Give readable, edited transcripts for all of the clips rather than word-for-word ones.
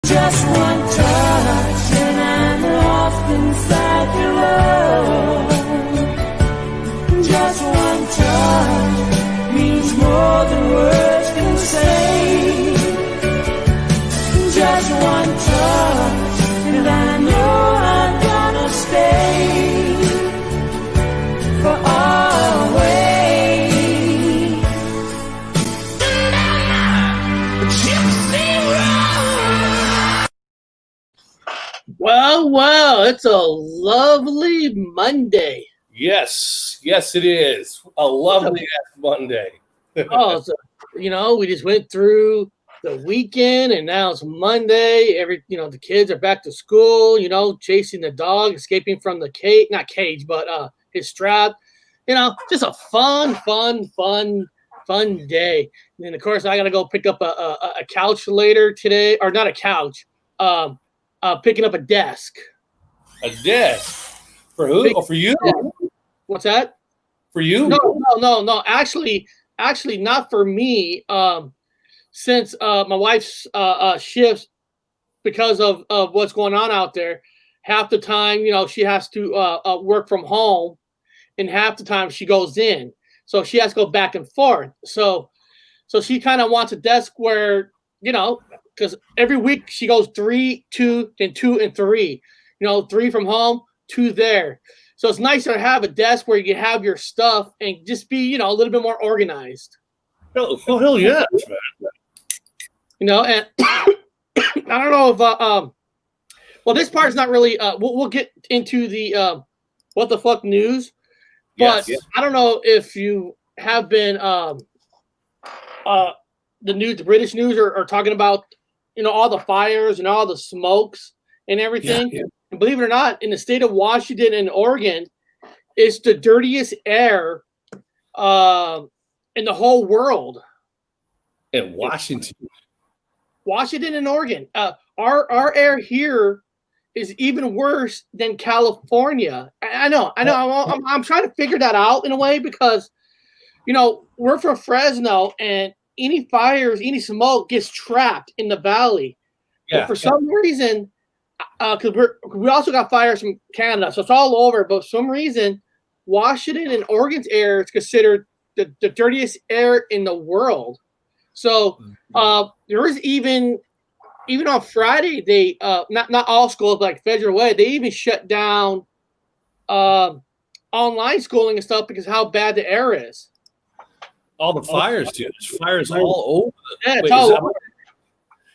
Just one touch and I'm lost inside your love. Just one touch means more than words can say. Just one touch and I know I'm gonna stay for always. Gypsy road. Well, it's a lovely Monday. Yes, it is. A lovely ass Monday. So, we just went through the weekend and now it's Monday. The kids are back to school, chasing the dog, escaping from the not cage, but his strap. Just a fun day. And then, of course, I got to go pick up a couch later today, or not a couch, picking up a desk. A desk? For who? For you? What's that? For you? No. Actually, not for me. Since my wife's shifts, because of what's going on out there, half the time, she has to work from home, and half the time she goes in. So she has to go back and forth. So she kind of wants a desk where, because every week she goes 3, 2, then 2 and 3. 3 from home, 2 there. So it's nicer to have a desk where you can have your stuff and just be, a little bit more organized. Oh, hell yeah. And I don't know if well, this part's not really we'll get into the what the fuck news, but yes. I don't know if you have been the British news are talking about all the fires and all the smokes and everything. Yeah. And believe it or not, in the state of Washington and Oregon, it's the dirtiest air in the whole world. In Washington and Oregon. Our air here is even worse than California. I know. I'm trying to figure that out in a way because, we're from Fresno and any fires, any smoke gets trapped in the valley. Yeah. But for some reason, because we also got fires from Canada, so it's all over. But for some reason, Washington and Oregon's air is considered the dirtiest air in the world. So there was even on Friday, they not all schools like Federal Way, they even shut down online schooling and stuff because of how bad the air is. All the fires, dude. There's fires all over. Yeah, it's all over.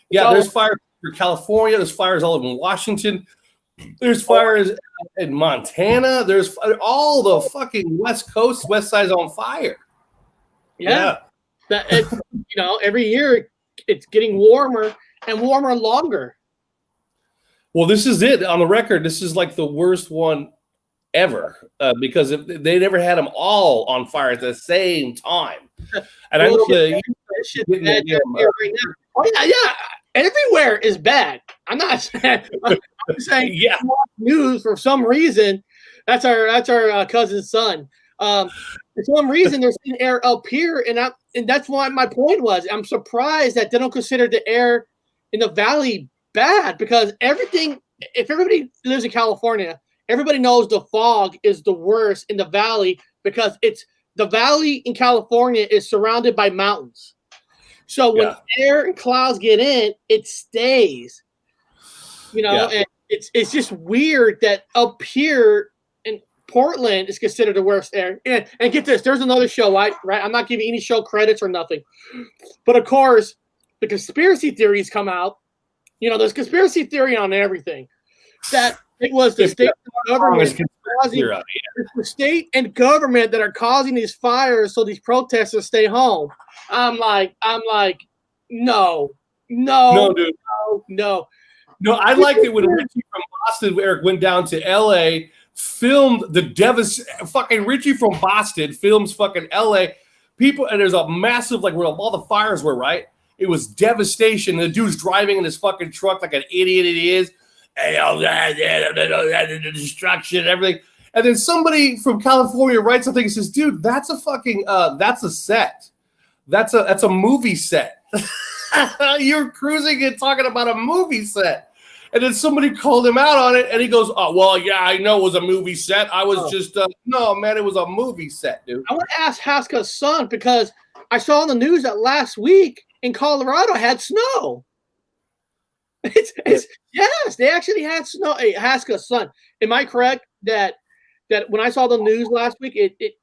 Yeah, there's fires in California. There's fires all over Washington. There's fires in Montana. There's all the fucking West side is on fire. Yeah. Every year it's getting warmer and warmer longer. Well, this is it on the record. This is like the worst one ever because they never had them all on fire at the same time. And I know everywhere is bad. I'm not saying. I'm saying news for some reason. That's our cousin's son. For some reason, there's an air up here, and that's why my point was. I'm surprised that they don't consider the air in the valley bad because everything. If everybody lives in California, everybody knows the fog is the worst in the valley because the valley in California is surrounded by mountains. So when air and clouds get in, it stays. And it's just weird that up here in Portland is considered the worst air. And get this, there's another show, right? I'm not giving any show credits or nothing. But of course, the conspiracy theories come out. There's conspiracy theory on everything. That it was the state government the state and government that are causing these fires so these protesters stay home. I'm like, no, dude. No. No, I liked it when Richie from Boston, Eric, went down to L.A., filmed fucking Richie from Boston films fucking L.A. people, and there's a massive, like, where all the fires were, right? It was devastation. The dude's driving in his fucking truck like an idiot it is. And the destruction and everything. And then somebody from California writes something and says, dude, that's a fucking, that's a set. That's a movie set. You're cruising and talking about a movie set. And then somebody called him out on it, and he goes, "Oh, well, yeah, I know it was a movie set. I was just, no, man, it was a movie set, dude." I want to ask Haska's son because I saw on the news that last week in Colorado had snow. Yes, they actually had snow. Hey, Haska's son, am I correct that when I saw the news last week,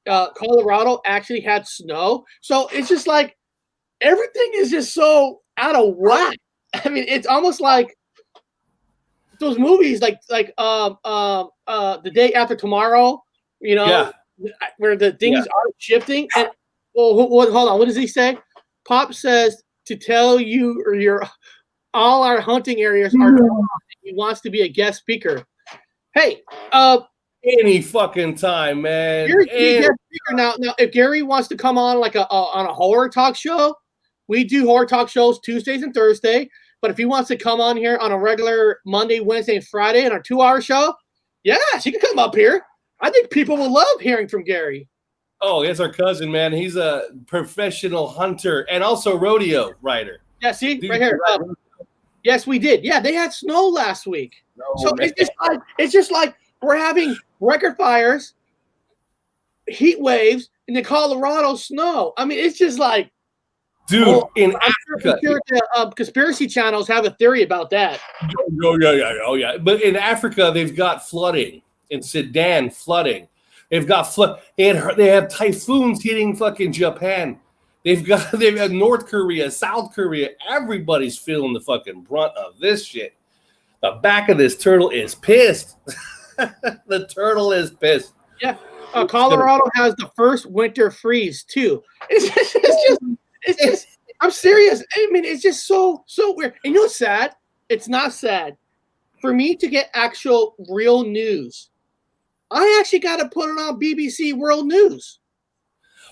Colorado actually had snow? So it's just like everything is just so out of whack. I mean, it's almost like those movies like The Day After Tomorrow, where the things are shifting. And hold on, what does he say? Pop says to tell you or all our hunting areas are gone. He wants to be a guest speaker. Hey, any fucking time, man. Now, if Gary wants to come on like on a horror talk show, we do horror talk shows Tuesdays and Thursday. But if he wants to come on here on a regular Monday, Wednesday, and Friday on our 2-hour show, yes, he can come up here. I think people will love hearing from Gary. Oh, that's our cousin, man. He's a professional hunter and also rodeo rider. Yeah, see, right here. Yes, we did. Yeah, they had snow last week. So it's just like we're having record fires, heat waves, and the Colorado snow. I mean, it's just like, dude, in Africa. I'm sure the conspiracy channels have a theory about that. Oh, yeah. But in Africa, they've got flooding. In Sudan, flooding. They've got They have typhoons hitting fucking Japan. They've got North Korea, South Korea. Everybody's feeling the fucking brunt of this shit. The back of this turtle is pissed. The turtle is pissed. Yeah. Colorado has the first winter freeze too. It's just. I'm serious. I mean, it's just so weird. And you know what's sad? It's not sad. For me to get actual real news, I actually got to put it on BBC World News.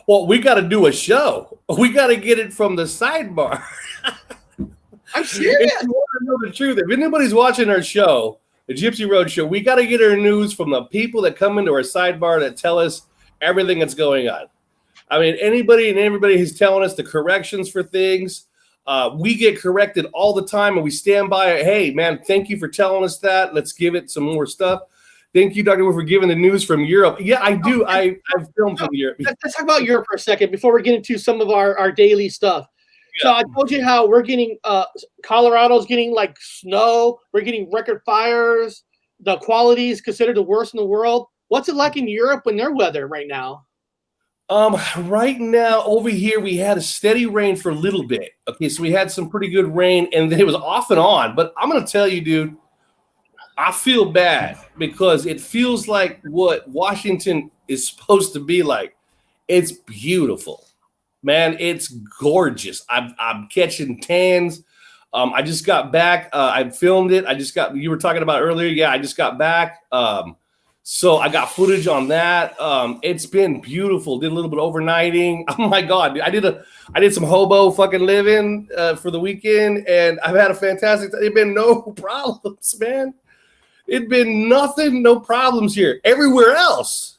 Well, we got to do a show. We got to get it from the sidebar. I'm serious. If you want to know the truth, if anybody's watching our show, the Gypsy Road Show, we got to get our news from the people that come into our sidebar that tell us everything that's going on. I mean, anybody and everybody who's telling us the corrections for things, we get corrected all the time, and we stand by it. Hey, man, thank you for telling us that. Let's give it some more stuff. Thank you, Dr. Wu, for giving the news from Europe. Yeah, I do. I've filmed from Europe. Let's talk about Europe for a second before we get into some of our daily stuff. Yeah. So I told you how we're getting Colorado's getting like snow. We're getting record fires. The quality is considered the worst in the world. What's it like in Europe when their weather right now? Right now over here, we had a steady rain for a little bit. Okay, so we had some pretty good rain, and it was off and on. But I'm going to tell you, dude, I feel bad because it feels like what Washington is supposed to be like. It's beautiful, man. It's gorgeous. I'm catching tans. I just got back. I filmed it. You were talking about earlier. Yeah, I just got back. So I got footage on that. It's been beautiful. Did a little bit of overnighting. Oh my God, dude. I did some hobo fucking living for the weekend, and I've had a fantastic time. It's been no problems, man. It's been nothing, no problems here. Everywhere else,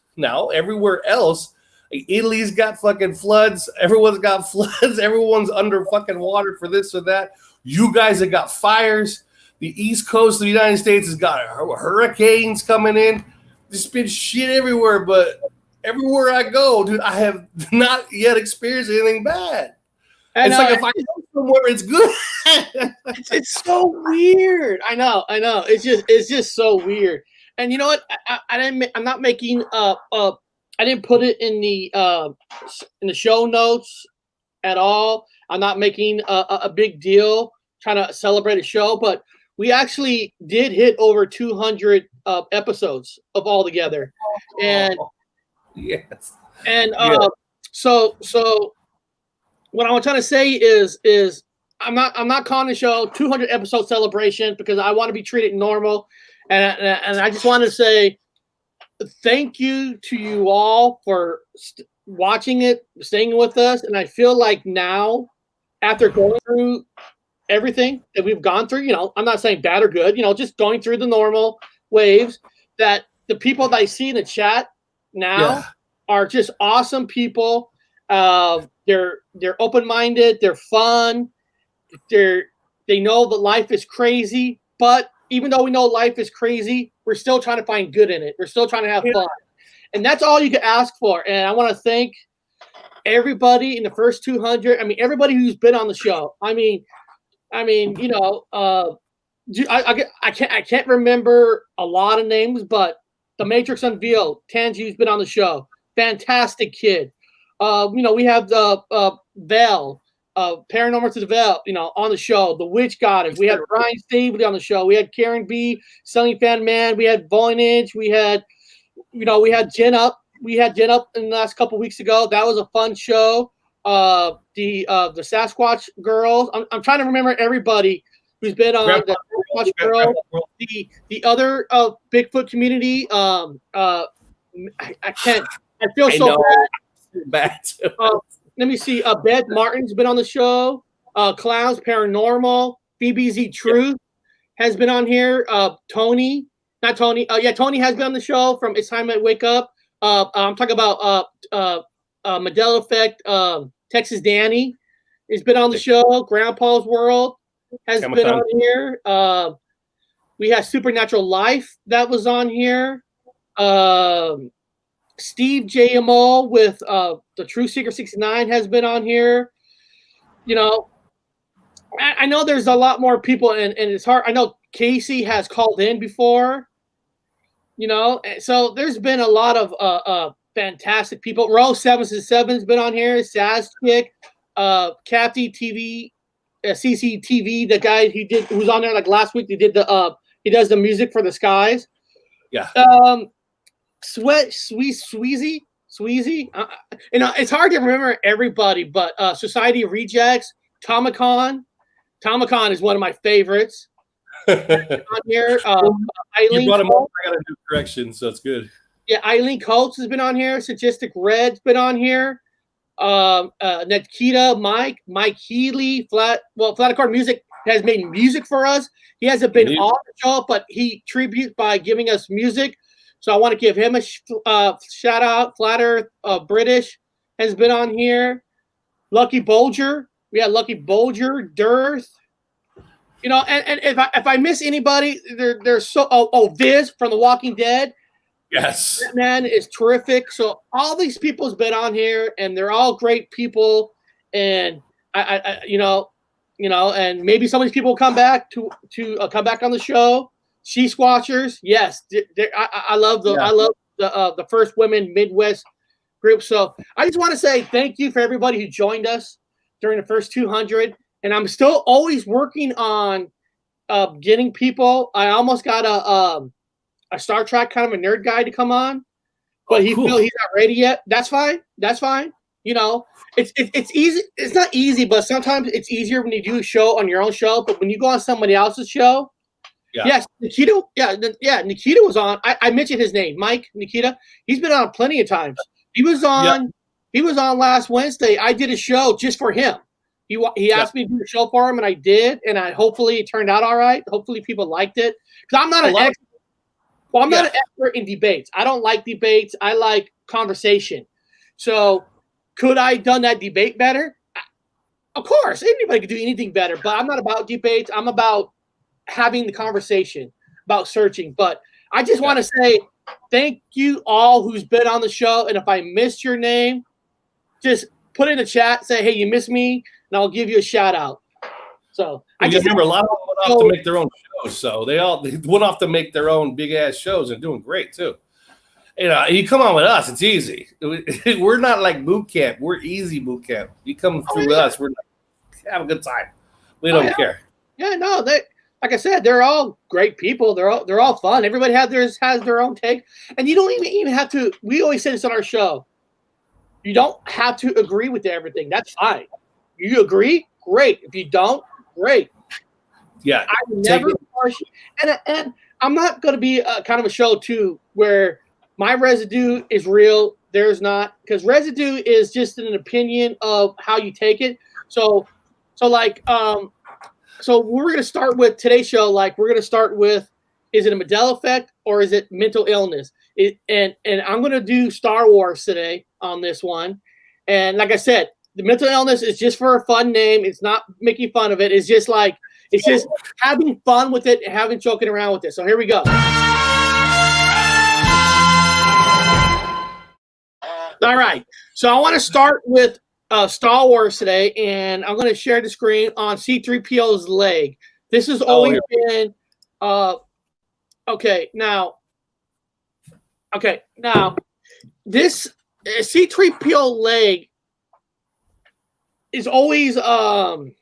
Italy's got fucking floods. Everyone's got floods. Everyone's under fucking water for this or that. You guys have got fires. The East Coast of the United States has got hurricanes coming in. There's been shit everywhere, but everywhere I go, dude, I have not yet experienced anything bad. And it's like if I go somewhere, it's good. it's so weird. I know. It's just so weird. And you know what? I'm not making I didn't put it in the show notes at all. I'm not making a big deal trying to celebrate a show, but we actually did hit over 200 episodes of All Together, and yes, and so what I'm trying to say is I'm not calling the show 200 episode celebration because I want to be treated normal, and I just want to say thank you to you all for watching it, staying with us, and I feel like now after going through everything that we've gone through, I'm not saying bad or good, just going through the normal waves, that the people that I see in the chat now are just awesome people. They're open-minded, they're fun, they know that life is crazy, but even though we know life is crazy, we're still trying to find good in it. We're still trying to have fun. And that's all you can ask for. And I want to thank everybody in the first 200. I mean, everybody who's been on the show. I mean, you know, I can't remember a lot of names, but the Matrix Unveiled, Tangi's been on the show. Fantastic kid. You know, we have the Val, Paranormal to the Val, you know, on the show. The Witch Goddess. We had Ryan Stabley on the show. We had Karen B, Sunny Fan Man. We had Voynich. We had, you know, we had Jen Up. We had Jen Up in the last couple of weeks ago. That was a fun show. The Sasquatch girls. I'm trying to remember everybody who's been on the Sasquatch girl. The other Bigfoot community. I can't. I feel so bad. Let me see. Beth Martin's been on the show. Clowns Paranormal. BBZ Truth has been on here. Tony has been on the show from It's Time to Wake Up. I'm talking about Mandela Effect. Texas Danny has been on the show. Grandpa's World has been on here. We have Supernatural Life that was on here. Steve JMO with the True Seeker 69 has been on here. You know, I know there's a lot more people, and it's hard. I know Casey has called in before. You know, so there's been a lot of fantastic people. Rose 767's been on here. Saz Chick, Capty TV, CCTV, the guy who was on there like last week. He does the music for the skies. Yeah. Sweezy. You know, it's hard to remember everybody, but Society of Rejects, Tomicon is one of my favorites. On here, Eileen. You brought him up. I got to do corrections, so it's good. Yeah, Eileen Coates has been on here. Sagistic Red's been on here. Nikita, Mike Healy, Flat Accord Music has made music for us. He hasn't been on the show, but he tributes by giving us music. So I want to give him a shout out. Flat Earth British has been on here. Lucky Bolger. We had Lucky Bolger, Dearth. You know, and if I miss anybody, there's Viz from The Walking Dead. Yes. That man is terrific. So all these people's been on here, and they're all great people. And I and maybe some of these people will come back to come back on the show. She Squatchers, yes. I love the First Women Midwest group. So I just want to say thank you for everybody who joined us during the first 200. And I'm still always working on getting people. I almost got a Star Trek kind of a nerd guy to come on, but he's not ready yet. That's fine. You know, it's easy. It's not easy, but sometimes it's easier when you do a show on your own show. But when you go on somebody else's show, yes, Nikita. Nikita was on. I mentioned his name, Mike Nikita. He's been on plenty of times. He was on. Yep. He was on last Wednesday. I did a show just for him. He asked me to do a show for him, and I did, and hopefully it turned out all right. Hopefully people liked it, because I'm not an expert. Well, I'm not an expert in debates. I don't like debates. I like conversation. So could I have done that debate better? Of course, anybody could do anything better, but I'm not about debates. I'm about having the conversation, about searching. But I just want to say thank you all who's been on the show, and if I missed your name, just put it in the chat, say, hey, you missed me, and I'll give you a shout out. So I just remember a lot of them went off to make their own shows. So they went off to make their own big ass shows and doing great too. You know, you come on with us, it's easy. We're not like boot camp. We're easy boot camp. You come through us, we're like, have a good time. We don't care. Yeah, no, like I said, they're all great people. They're all fun. Everybody has their own take, and you don't even have to. We always say this on our show. You don't have to agree with everything. That's fine. You agree, great. If you don't, great. Yeah, I never harsh, and I'm not going to be kind of a show too where my residue is real. There's not, because residue is just an opinion of how you take it. So we're going to start with today's show. Like we're going to start with, is it a Mandela effect or is it mental illness? And I'm going to do Star Wars today on this one. And like I said, the mental illness is just for a fun name. It's not making fun of it. It's just like it's just having fun with it and having joking around with it. So here we go. All right. So I want to start with Star Wars today, and I'm going to share the screen on C-3PO's leg. This has always been okay. Now, this C-3PO leg is always some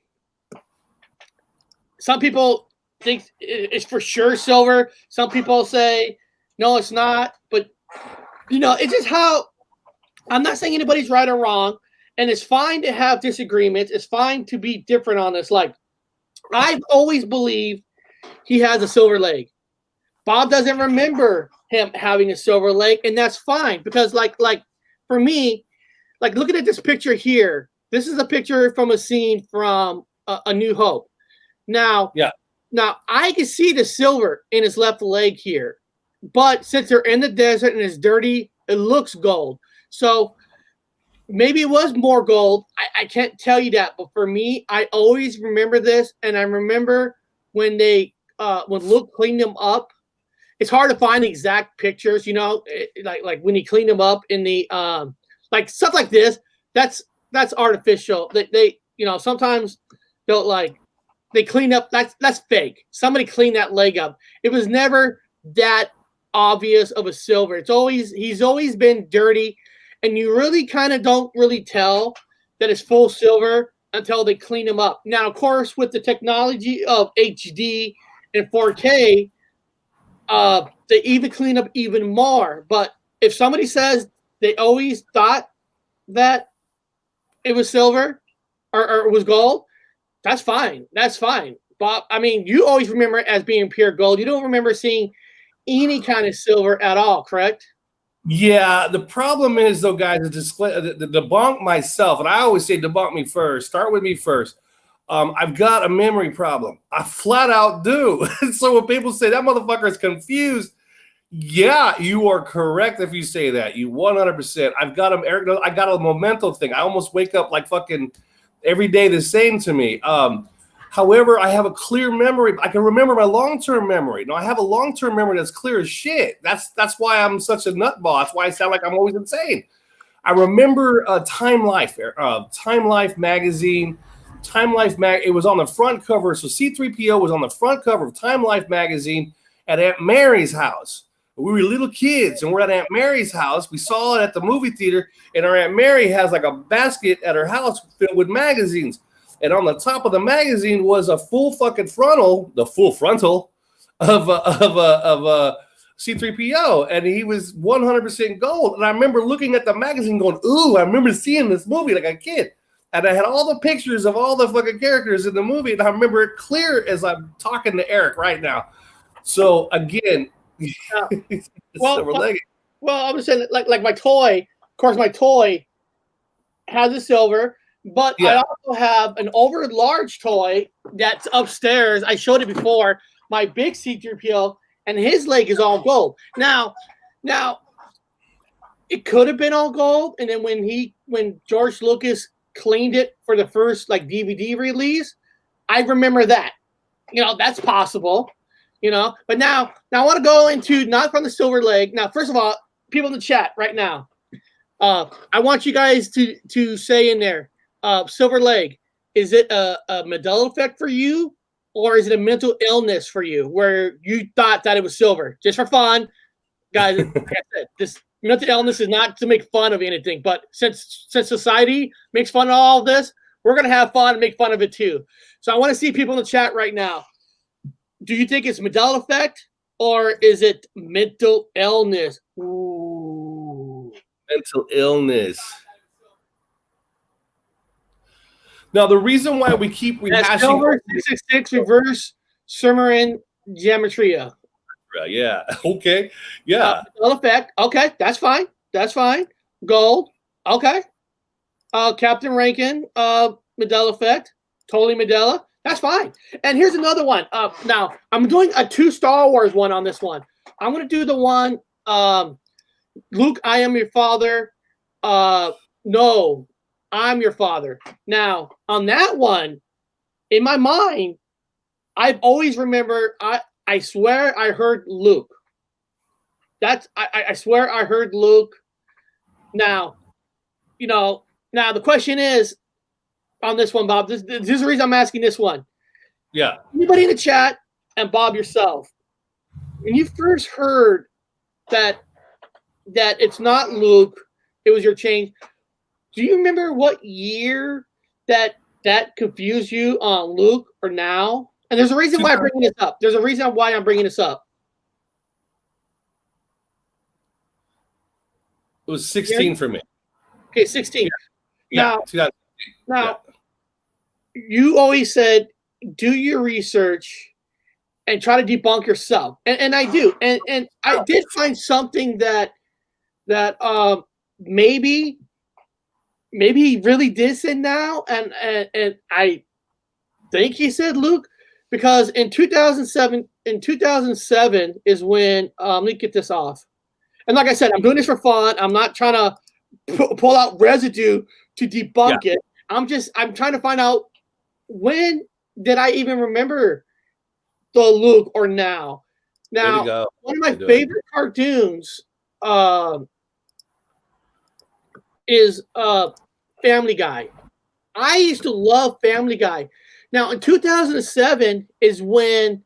people think it's for sure silver. Some people say no, it's not. But it's just how. I'm not saying anybody's right or wrong, and it's fine to have disagreements. It's fine to be different on this. Like, I've always believed he has a silver leg. Bob doesn't remember him having a silver leg, and that's fine because, like for me, like looking at this picture here, this is a picture from a scene from A New Hope. Now I can see the silver in his left leg here, but since they're in the desert and it's dirty, it looks gold. So maybe it was more gold. I can't tell you that, but for me, I always remember this, and I remember when when Luke cleaned them up. It's hard to find exact pictures, like when he cleaned them up in the like stuff like this. That's artificial. They sometimes they'll they clean up. That's fake. Somebody cleaned that leg up. It was never that obvious of a silver. He's always been dirty. And you really kind of don't really tell that it's full silver until they clean them up. Now, of course, with the technology of HD and 4K, they even clean up even more. But if somebody says they always thought that it was silver or it was gold, that's fine. That's fine. But, I mean, you always remember it as being pure gold. You don't remember seeing any kind of silver at all, correct? Yeah, the problem is, though, guys, to debunk myself, and I always say debunk me first. Start with me first. I've got a memory problem. I flat out do. So when people say that motherfucker is confused, yeah, you are correct if you say that. You 100%. I've got him, Eric. I got a memento thing. I almost wake up like fucking every day the same to me. However, I have a clear memory. I can remember my long-term memory. No, I have a long-term memory that's clear as shit. That's why I'm such a nutball. That's why I sound like I'm always insane. I remember Time Life magazine. Time Life it was on the front cover. So C-3PO was on the front cover of Time Life magazine at Aunt Mary's house. We were little kids, and we're at Aunt Mary's house. We saw it at the movie theater, and our Aunt Mary has like a basket at her house filled with magazines. And on the top of the magazine was a full fucking frontal, the full frontal of C-3PO, and he was 100% gold. And I remember looking at the magazine going, ooh, I remember seeing this movie like a kid. And I had all the pictures of all the fucking characters in the movie, and I remember it clear as I'm talking to Eric right now. So again, well, I'm just saying, like my toy. Of course, my toy has a silver. But yeah. I also have an over large toy that's upstairs. I showed it before. My big C-3PO, and his leg is all gold. Now, it could have been all gold, and then when George Lucas cleaned it for the first DVD release, I remember that. That's possible. But now I want to go into not from the silver leg. Now, first of all, people in the chat right now, I want you guys to say in there. Silver leg, is it a Mandela effect for you, or is it a mental illness for you where you thought that it was silver? Just for fun, guys. Like I said, this mental illness is not to make fun of anything, but since society makes fun of all of this, we're gonna have fun and make fun of it too. So I want to see people in the chat right now. Do you think it's Mandela effect, or is it mental illness? Ooh. Mental illness. Now, the reason why we keep rehashing silver 666 reverse Sumerian geometria. Yeah. Okay. Yeah. Effect. Okay, that's fine. That's fine. Gold. Okay. Captain Rankin. Mandela effect. Totally Mandela. That's fine. And here's another one. Now I'm doing a 2 Star Wars one on this one. I'm gonna do the one. Luke, I am your father. No. I'm your father. Now, on that one, in my mind, I've always remembered, I swear I heard Luke. I swear I heard Luke. Now, now the question is on this one, Bob. This is the reason I'm asking this one. Yeah. Anybody in the chat and Bob yourself, when you first heard that it's not Luke, it was your change. Do you remember what year that confused you on Luke or now? And there's a reason why I'm bringing this up. There's a reason why I'm bringing this up. It was 16 for me. Okay, 16. Yeah. Now, you always said, do your research and try to debunk yourself. And I do. And I did find something that maybe he really did say now. And I think he said Luke, because in 2007 is when, let me get this off. And like I said, I'm doing this for fun. I'm not trying to pull out residue to debunk it. I'm trying to find out, when did I even remember the Luke or now? Now, one of my favorite cartoons is Family Guy. I used to love Family Guy. Now, in 2007 is when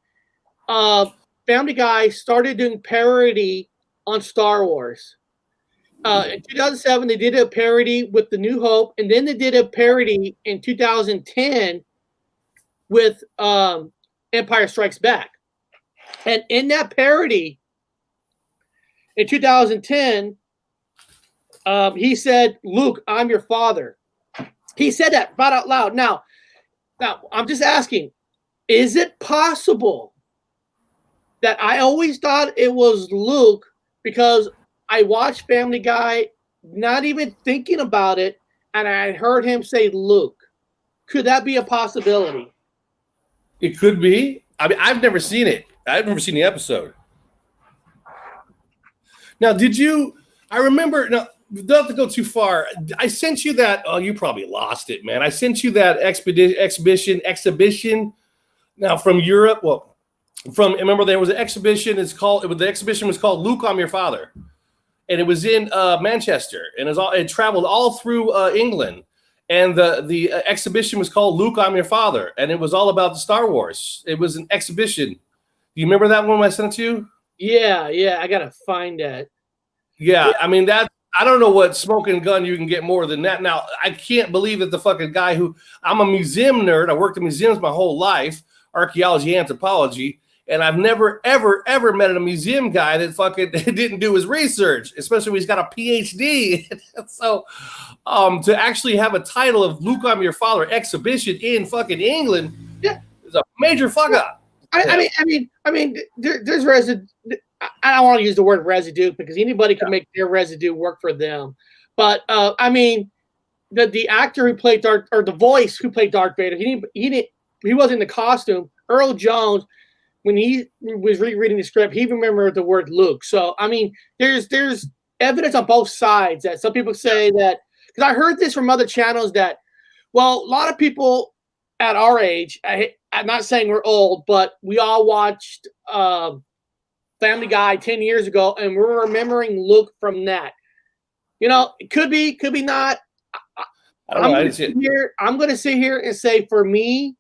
Family Guy started doing parody on Star Wars. In 2007, they did a parody with The New Hope, and then they did a parody in 2010 with Empire Strikes Back. And in that parody, in 2010, he said, Luke, I'm your father. He said that right out loud. Now, I'm just asking, is it possible that I always thought it was Luke because I watched Family Guy, not even thinking about it, and I heard him say Luke? Could that be a possibility? It could be. I mean, I've never seen it. I've never seen the episode. Now, I remember, now, don't have to go too far. I sent you that, oh, you probably lost it, man. I sent you that exhibition now from Europe. Well, remember there was an exhibition, the exhibition was called Luke, I'm Your Father. And it was in Manchester, and it traveled all through England. And the exhibition was called Luke, I'm Your Father, and it was all about the Star Wars. It was an exhibition. Do you remember that one when I sent it to you? Yeah, I gotta find that. Yeah, I mean I don't know what smoking gun you can get more than that. Now, I can't believe that the fucking guy I'm a museum nerd. I worked in museums my whole life, archaeology, anthropology. And I've never, ever, ever met a museum guy that fucking didn't do his research, especially when he's got a PhD. So to actually have a title of Luke, I'm Your Father exhibition in fucking England is a major fuck up. I mean, there's residue. I don't want to use the word residue because anybody can make their residue work for them. But I mean, the actor who played the voice who played Darth Vader, he wasn't in the costume. Earl Jones, when he was rereading the script, he remembered the word Luke. So I mean, there's evidence on both sides that some people say that, because I heard this from other channels that, well, a lot of people at our age, I'm not saying we're old, but we all watched Family Guy 10 years ago, and we're remembering Luke from that. It could be not. I'm going to sit here and say, for me,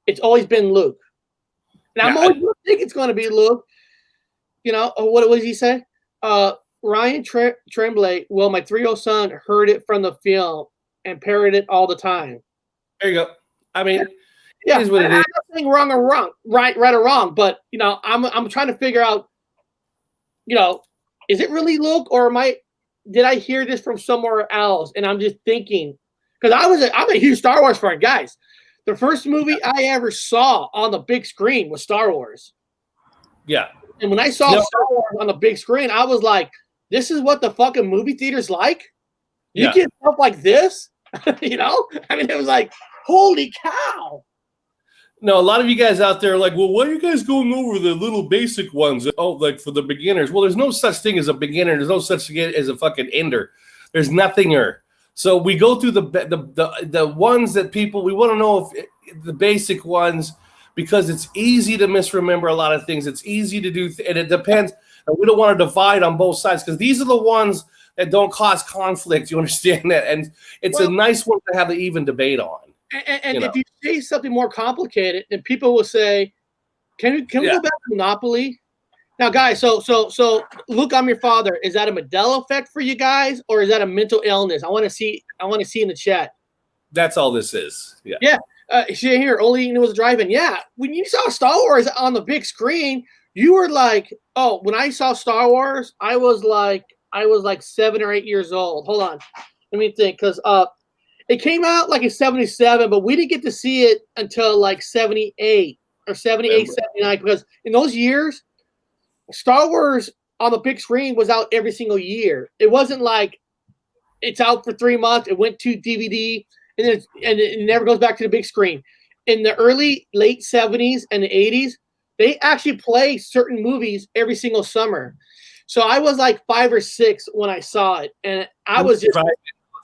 it's always been Luke. And I'm always going to think it's going to be Luke. What did he say? Ryan Tremblay, well, my 3-year-old son heard it from the film and parroted it all the time. There you go. I mean, it is what it is. I'm not saying right or wrong, but I'm trying to figure out, is it really Luke, or did I hear this from somewhere else? And I'm just thinking, because I'm a huge Star Wars fan, guys. The first movie I ever saw on the big screen was Star Wars. Yeah. And when I saw Star Wars on the big screen, I was like, this is what the fucking movie theater's like? You get stuff like this? I mean, it was like, holy cow. No, a lot of you guys out there are like, well, why are you guys going over the little basic ones? Oh, like for the beginners. Well, there's no such thing as a beginner. There's no such thing as a fucking ender. There's nothinger. So we go through the ones that people, we want to know if the basic ones, because it's easy to misremember a lot of things. It's easy to do, and it depends. And we don't want to divide on both sides, because these are the ones that don't cause conflict. You understand that? And it's a nice one to have an even debate on. And if you say something more complicated, then people will say, can we go back to Monopoly? Now, guys, so Luke, I'm your father. Is that a Mandela effect for you guys, or is that a mental illness? I want to see in the chat. That's all this is. Yeah. Yeah. Here, only you knew was driving. Yeah. When you saw Star Wars on the big screen, you were like, oh, when I saw Star Wars, I was like 7 or 8 years old. Hold on. Let me think. Because it came out like in 77, but we didn't get to see it until like 78 or 78, 79. Because in those years, Star Wars on the big screen was out every single year. It wasn't like it's out for 3 months. It went to DVD, and it never goes back to the big screen. In the late 70s and the 80s, they actually play certain movies every single summer. So I was like 5 or 6 when I saw it, and I was just.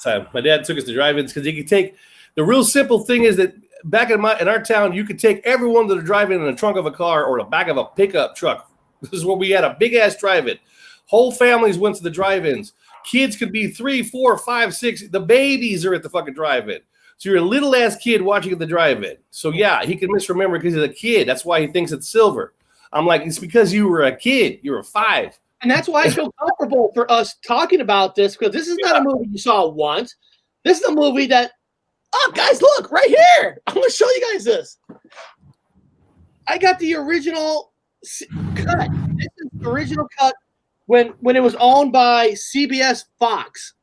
Time. My dad took us to drive-ins because he could take. The real simple thing is that back in our town, you could take everyone to the drive-in in the trunk of a car or the back of a pickup truck. This is where we had a big-ass drive-in. Whole families went to the drive-ins. Kids could be 3, 4, 5, 6. The babies are at the fucking drive-in. So you're a little-ass kid watching at the drive-in. So, yeah, he can misremember because he's a kid. That's why he thinks it's silver. I'm like, it's because you were a kid. You were 5. And that's why I feel comfortable for us talking about this, because this is not a movie you saw once. This is a movie that, oh, guys, look, right here. I'm going to show you guys this. I got the original cut. This is the original cut when it was owned by CBS Fox.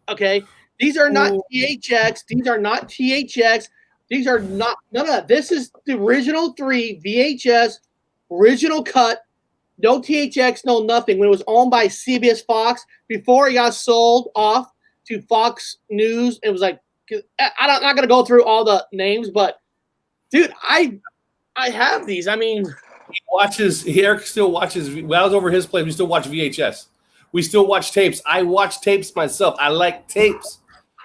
Okay? These are not THX. These are not THX. These are not, none of that. This is the original 3 VHS, original cut. No THX, no nothing. When it was owned by CBS Fox, before it got sold off to Fox News, it was like, I'm not going to go through all the names, but, dude, I have these. I mean. Eric still watches. When I was over his place, we still watch VHS. We still watch tapes. I watch tapes myself. I like tapes.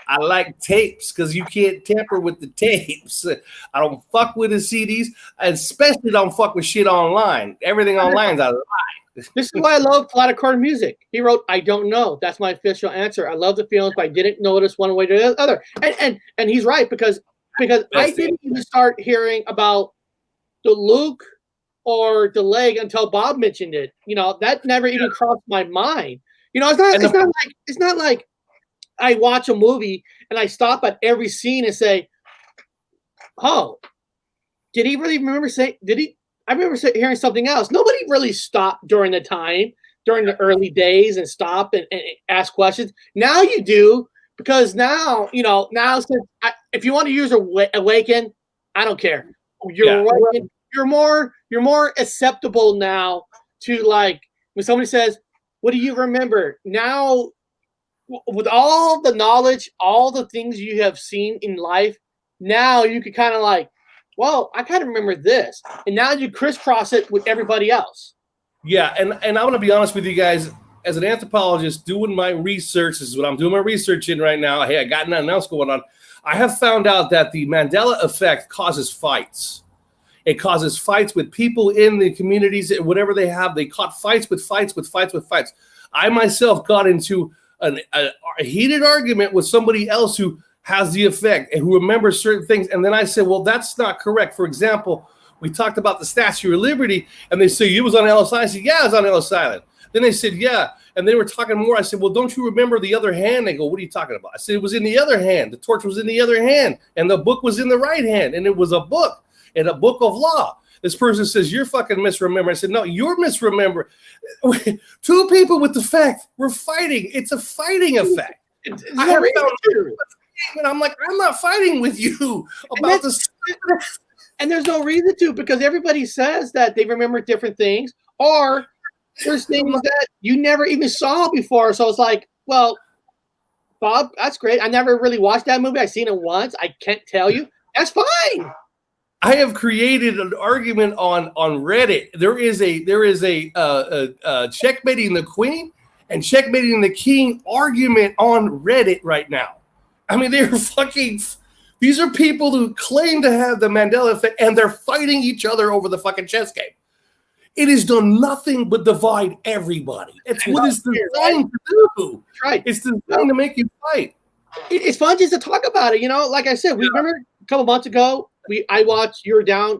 I like tapes because you can't tamper with the tapes. I don't fuck with the CDs. I especially don't fuck with shit online. Everything online is a lie. This is why I love Flataccord Music. He wrote, I don't know. That's my official answer. I love the feelings, but I didn't notice one way or the other. And he's right, because I didn't even start hearing about the Luke or the leg until Bob mentioned it. You know, that never even crossed my mind. You know, it's not like I watch a movie and I stop at every scene and say, "Oh, did he really remember saying? Did he?" I remember hearing something else. Nobody really stopped during the early days, and stop and ask questions. Now you do, because now if you want to use awaken, I don't care. You're more acceptable now to, like, when somebody says, "What do you remember?" Now, with all the knowledge, all the things you have seen in life, now you can kind of like, well, I kind of remember this. And now you crisscross it with everybody else. Yeah, and I'm going to be honest with you guys. As an anthropologist doing my research, this is what I'm doing my research in right now. Hey, I got nothing else going on. I have found out that the Mandela Effect causes fights. It causes fights with people in the communities, whatever they have. They caught fights. I myself got into a heated argument with somebody else who has the effect and who remembers certain things. And then I said, well, that's not correct. For example, we talked about the Statue of Liberty, and they say, it was on Ellis Island. I said, yeah, it was on Ellis Island. Then they said, yeah. And they were talking more. I said, well, don't you remember the other hand? They go, what are you talking about? I said, it was in the other hand. The torch was in the other hand, and the book was in the right hand. And it was a book, and a book of law. This person says, you're fucking misremembering. I said, no, you're misremembering. 2 people with the fact were fighting. It's a fighting effect. I have found and I'm like, I'm not fighting with you about this. And there's no reason to, because everybody says that they remember different things, or there's things that you never even saw before. So it's like, well, Bob, that's great. I never really watched that movie. I've seen it once. I can't tell you. That's fine. I have created an argument on Reddit. There is a checkmating the queen, and checkmating the king argument on Reddit right now. I mean, they're fucking. These are people who claim to have the Mandela effect, and they're fighting each other over the fucking chess game. It has done nothing but divide everybody. It's what it's designed to do. Right. It's designed to make you fight. It's fun just to talk about it. You know, like I said, we remember a couple months ago, I watched You Were Down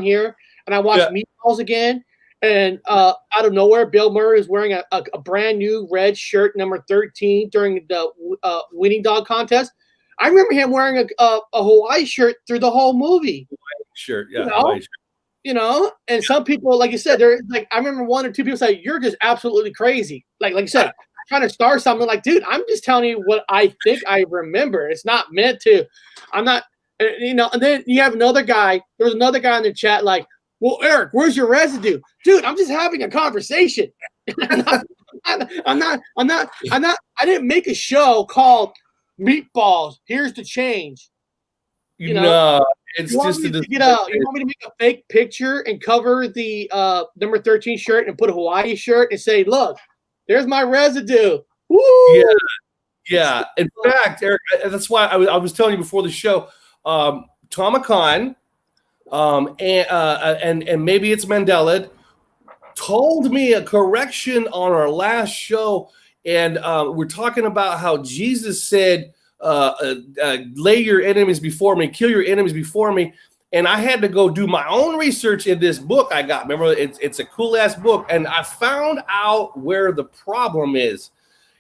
Here, and I watched Meatballs again. And out of nowhere, Bill Murray is wearing a brand new red shirt, number 13, during the Winning Dog contest. I remember him wearing a Hawaii shirt through the whole movie. Hawaii shirt, yeah. Hawaii shirt. You know, and some people, like you said, they're like, I remember one or two people say, "You're just absolutely crazy." Like you said, trying to start something. Like, dude, I'm just telling you what I think I remember. It's not meant to. I'm not, you know. And then you have another guy. There was another guy in the chat, like, "Well, Eric, where's your residue, dude? I'm just having a conversation. I'm not. I didn't make a show called Meatballs. Here's the change. You know." No. It's just you want me to make a fake picture and cover the number 13 shirt and put a Hawaii shirt and say, "Look, there's my residue." Woo! Yeah. In fact, Eric, that's why I was telling you before the show. Tom Khan, and maybe it's Mandela, told me a correction on our last show, and we're talking about how Jesus said, lay your enemies before me, kill your enemies before me. And I had to go do my own research in this book I got. Remember, it's a cool ass book. And I found out where the problem is.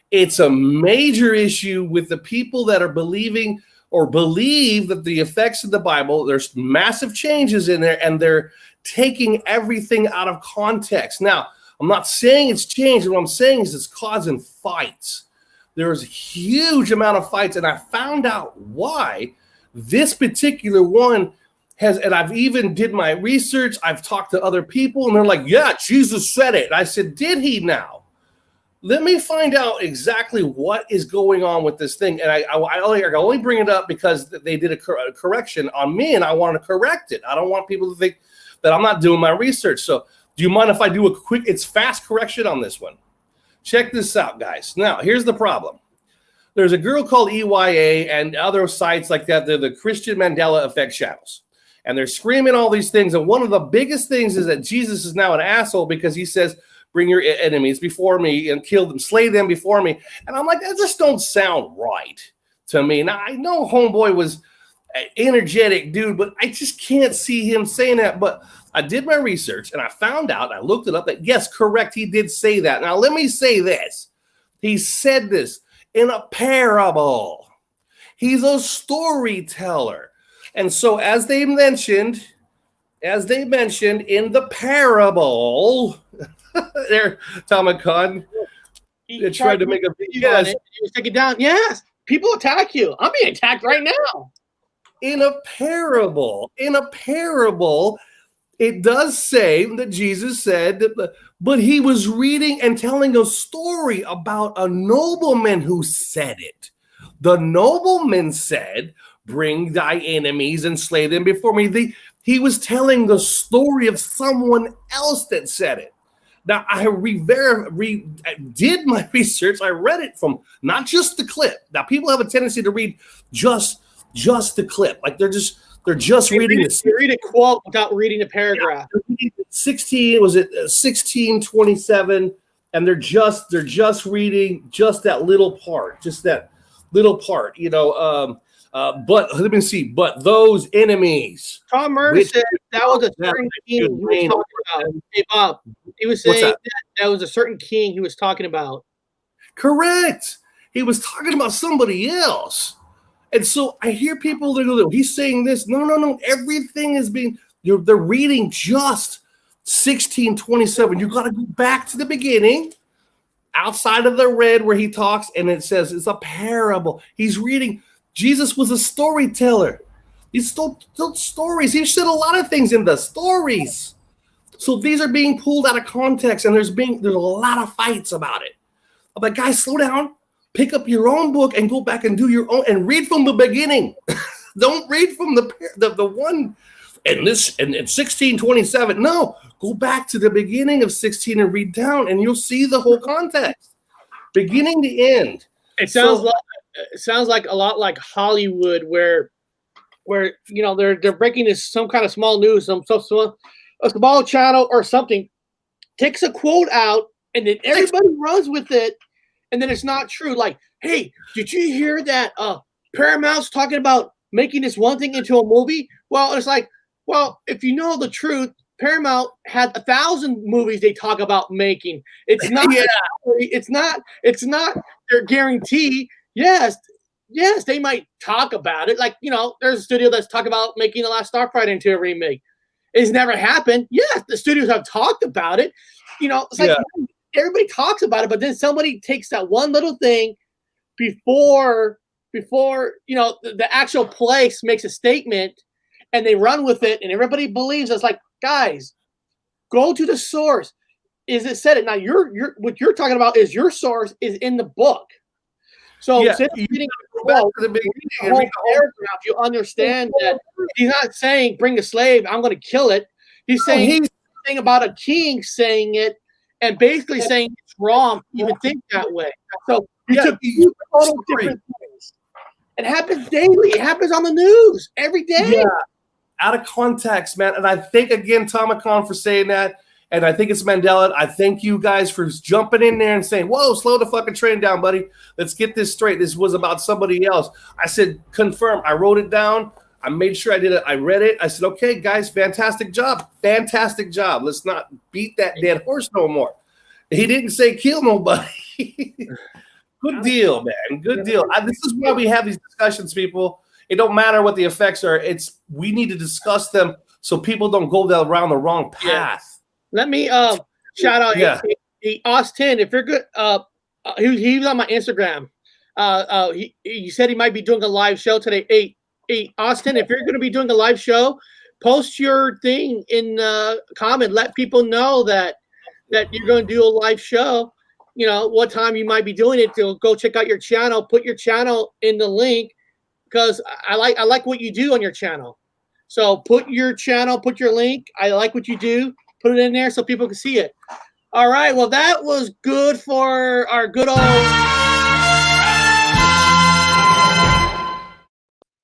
It's a major issue with the people that are believing or believe that the effects of the Bible, there's massive changes in there, and they're taking everything out of context. Now, I'm not saying it's changed. What I'm saying is it's causing fights. There's a huge amount of fights, and I found out why this particular one has, and I've even did my research. I've talked to other people, and they're like, yeah, Jesus said it. And I said, did he now? Let me find out exactly what is going on with this thing. And I only bring it up because they did a correction on me, and I want to correct it. I don't want people to think that I'm not doing my research. So do you mind if I do a quick, it's fast correction on this one? Check this out, guys. Now, here's the problem. There's a girl called EYA and other sites like that. They're the Christian Mandela Effect shadows. And they're screaming all these things. And one of the biggest things is that Jesus is now an asshole because he says, bring your enemies before me and kill them, slay them before me. And I'm like, that just don't sound right to me. Now, I know Homeboy was an energetic dude, but I just can't see him saying that. But I did my research, and I found out, I looked it up, that yes, correct, he did say that. Now, let me say this. He said this in a parable. He's a storyteller. And so as they mentioned in the parable, there, Tom Khan, they tried to make a big yes. You take it down. Yes, people attack you. I'm being attacked right now. In a parable, it does say that Jesus said, but he was reading and telling a story about a nobleman who said it. The nobleman said, bring thy enemies and slay them before me. He was telling the story of someone else that said it. Now, I did my research. I read it from not just the clip. Now, people have a tendency to read just the clip. Like they're just reading this. You read a quote without reading a paragraph. Yeah, 1627, and they're just reading just that little part, you know. But let me see. But those enemies. Tom Murray said that was a certain king he was talking about. Hey, Bob, he was saying that was a certain king he was talking about. Correct. He was talking about somebody else. And so I hear people that go, he's saying this. No. Everything is being, they're reading just 1627. You got to go back to the beginning, outside of the red where he talks, and it says it's a parable. He's reading. Jesus was a storyteller. He told stories. He said a lot of things in the stories. So these are being pulled out of context, and there's a lot of fights about it. I'm like, guys, slow down. Pick up your own book and go back and do your own and read from the beginning. Don't read from the one in 1627. No, go back to the beginning of 16 and read down, and you'll see the whole context. beginning to end. It sounds like a lot like Hollywood, where you know they're breaking this some kind of small news, a small channel or something takes a quote out, and then everybody runs with it, and then it's not true. Like, hey, did you hear that? Paramount's talking about making this one thing into a movie. Well, it's like, well, if you know the truth, Paramount had 1,000 movies they talk about making. It's not. It's not their guarantee. Yes, they might talk about it. Like, you know, there's a studio that's talking about making The Last Starfighter into a remake. It's never happened. Yes, the studios have talked about it. You know, it's like everybody talks about it, but then somebody takes that one little thing before you know the actual place makes a statement, and they run with it, and everybody believes it's like, guys, go to the source. Is it said it? Now you're what you're talking about is your source is in the book. So instead of reading the whole paragraph, you understand that he's not saying bring a slave, I'm going to kill it. He's saying about a king saying it and basically saying it's wrong to even think that way. So you took two total different things. It happens daily. It happens on the news every day. Yeah. Out of context, man. And I thank again Tomicon for saying that. And I think it's Mandela. I thank you guys for jumping in there and saying, whoa, slow the fucking train down, buddy. Let's get this straight. This was about somebody else. I said, confirm. I wrote it down. I made sure I did it. I read it. I said, okay, guys, fantastic job. Fantastic job. Let's not beat that dead horse no more. He didn't say kill nobody. Good deal, man. Good deal. This is why we have these discussions, people. It don't matter what the effects are. We need to discuss them so people don't go around the wrong path. Yeah. Let me shout out Austin. If you're good, he was on my Instagram. He said he might be doing a live show today. Austin, if you're going to be doing a live show, post your thing in comment. Let people know that you're going to do a live show. You know what time you might be doing it. To go check out your channel. Put your channel in the link because I like what you do on your channel. So put your channel, put your link. I like what you do. Put it in there so people can see it. All right. Well, that was good for our good old.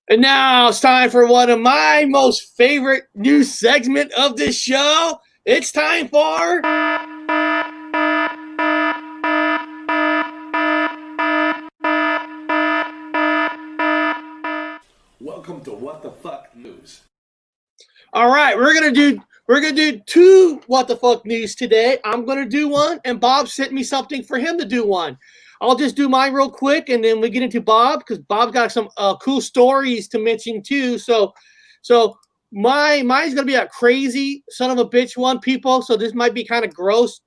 And now it's time for one of my most favorite new segment of this show. It's time for. Welcome to What the Fuck News. All right, we're gonna do two What the Fuck News today. I'm gonna do one, and Bob sent me something for him to do one. I'll just do mine real quick, and then we get into Bob because Bob's got some cool stories to mention too. So mine's gonna be a crazy son of a bitch one, people. So this might be kind of gross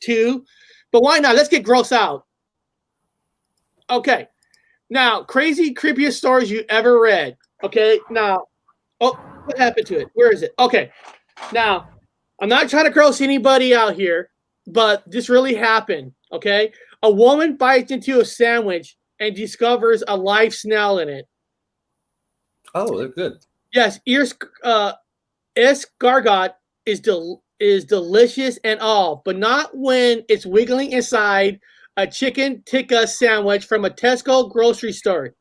too, but why not? Let's get gross out. Okay, now crazy, creepiest stories you ever read. Okay, now, what happened to it? Where is it? Okay, now I'm not trying to gross anybody out here, but this really happened. Okay. A woman bites into a sandwich and discovers a live snail in it. Oh, they're good. Yes, escargot is delicious and all, but not when it's wiggling inside a chicken tikka sandwich from a Tesco grocery store.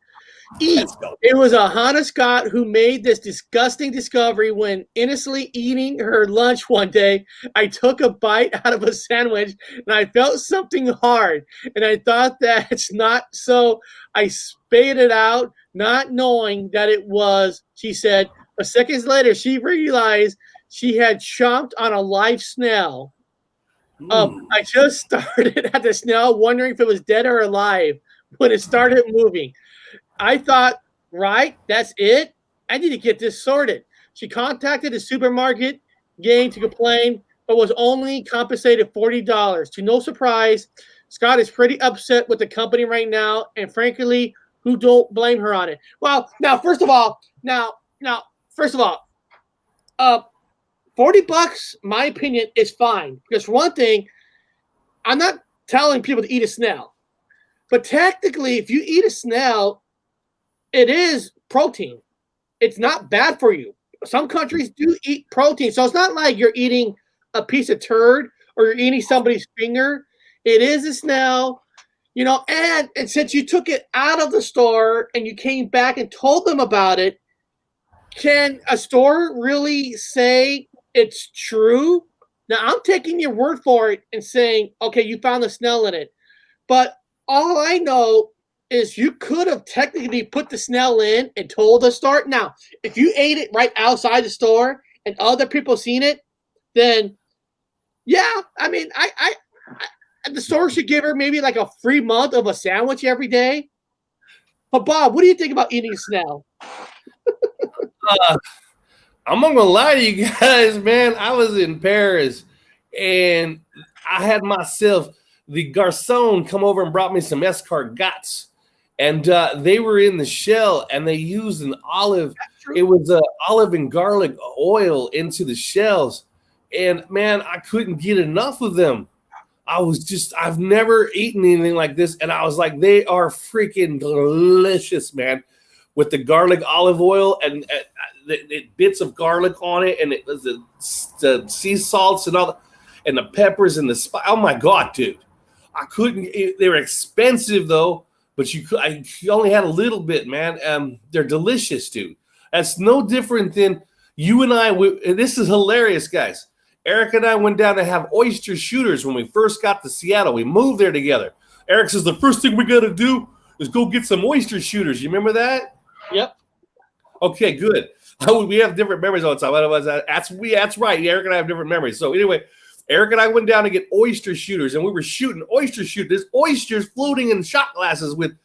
It was a Hannah Scott who made this disgusting discovery when innocently eating her lunch one day. I took a bite out of a sandwich and I felt something hard and I thought that's not so. I spat it out, not knowing that it was, she said. But seconds later, she realized she had chomped on a live snail. I just started at the snail, wondering if it was dead or alive when it started moving. I thought, right, that's it. I need to get this sorted. She contacted the supermarket gang to complain, but was only compensated $40. To no surprise, Scott is pretty upset with the company right now, and frankly, who don't blame her on it? Well, now, first of all, $40, my opinion, is fine. Because for one thing, I'm not telling people to eat a snail. But technically, if you eat a snail, it is protein. It's not bad for you. Some countries do eat protein. So it's not like you're eating a piece of turd or you're eating somebody's finger. It is a snail. And since you took it out of the store and you came back and told them about it, can a store really say it's true? Now, I'm taking your word for it and saying, okay, you found the snail in it. But all I know is you could have technically put the snail in and told the store. Now, if you ate it right outside the store and other people seen it, then yeah, I mean, I the store should give her maybe like a free month of a sandwich every day. But Bob, what do you think about eating snail? I'm not gonna lie to you guys, man. I was in Paris and I had myself the garçon come over and brought me some escargots, and they were in the shell, and they used an olive. It was olive and garlic oil into the shells, and man, I couldn't get enough of them. I've never eaten anything like this, and I was like, they are freaking delicious, man. With the garlic olive oil and the bits of garlic on it, and it was the sea salts and all that, and the peppers and the spice. Oh my god, dude! I couldn't. They were expensive though, but you only had a little bit, man. They're delicious, dude. That's no different than you and I. This is hilarious, guys. Eric and I went down to have oyster shooters when we first got to Seattle. We moved there together. Eric says the first thing we got to do is go get some oyster shooters. You remember that? Yep. Okay, good. We have different memories all the time. That's right. Eric and I have different memories. So anyway, Eric and I went down to get oyster shooters, and we were shooting oyster shooters. There's oysters floating in shot glasses with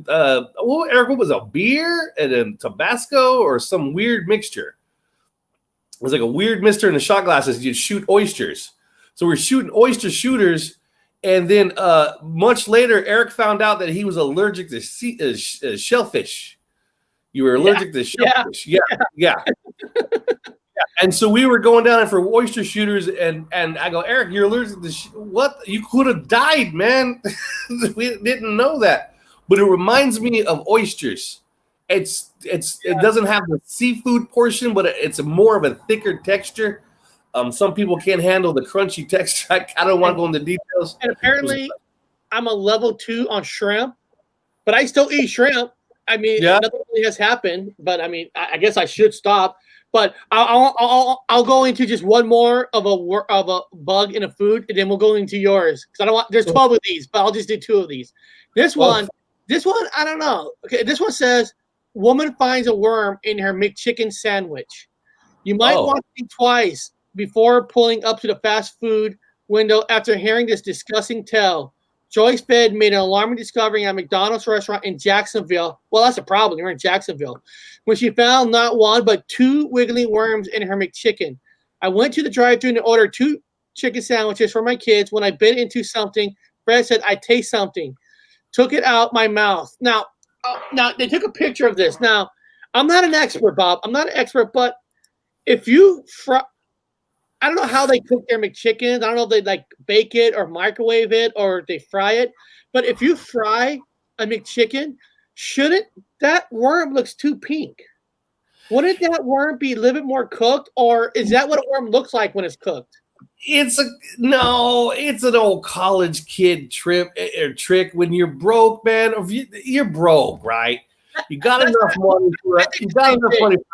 Eric, what was a beer and then Tabasco or some weird mixture. It was like a weird mixture in the shot glasses. You'd shoot oysters. So we're shooting oyster shooters, and then much later, Eric found out that he was allergic to shellfish. You were allergic to shellfish. Yeah. And so we were going down there for oyster shooters, and I go, Eric, you're allergic to what? You could have died, man. We didn't know that. But it reminds me of oysters. It doesn't have the seafood portion, but it's more of a thicker texture. Some people can't handle the crunchy texture. I don't want to go into details. And apparently, I'm a level 2 on shrimp, but I still eat shrimp. I mean, nothing really has happened, but I mean, I guess I should stop. But I'll go into just one more of a bug in a food, and then we'll go into yours because I don't want. There's 12 of these, but I'll just do 2 of these. This one, I don't know. Okay, this one says, "Woman finds a worm in her McChicken sandwich." You might want to think twice before pulling up to the fast food window after hearing this disgusting tale. Joyce Fed made an alarming discovery at a McDonald's restaurant in Jacksonville. Well, that's a problem. You're in Jacksonville. When she found not 1, but 2 wiggling worms in her McChicken. I went to the drive-thru and ordered 2 chicken sandwiches for my kids. When I bit into something, Fred said, "I taste something." Took it out my mouth. Now they took a picture of this. Now, I'm not an expert, Bob. I'm not an expert, but if you I don't know how they cook their McChickens. I don't know if they like bake it or microwave it or they fry it. But if you fry a McChicken, shouldn't that worm looks too pink? Wouldn't that worm be a little bit more cooked, or is that what a worm looks like when it's cooked? It's an old college kid trick. When you're broke, man. You're broke, right? You got enough money for it.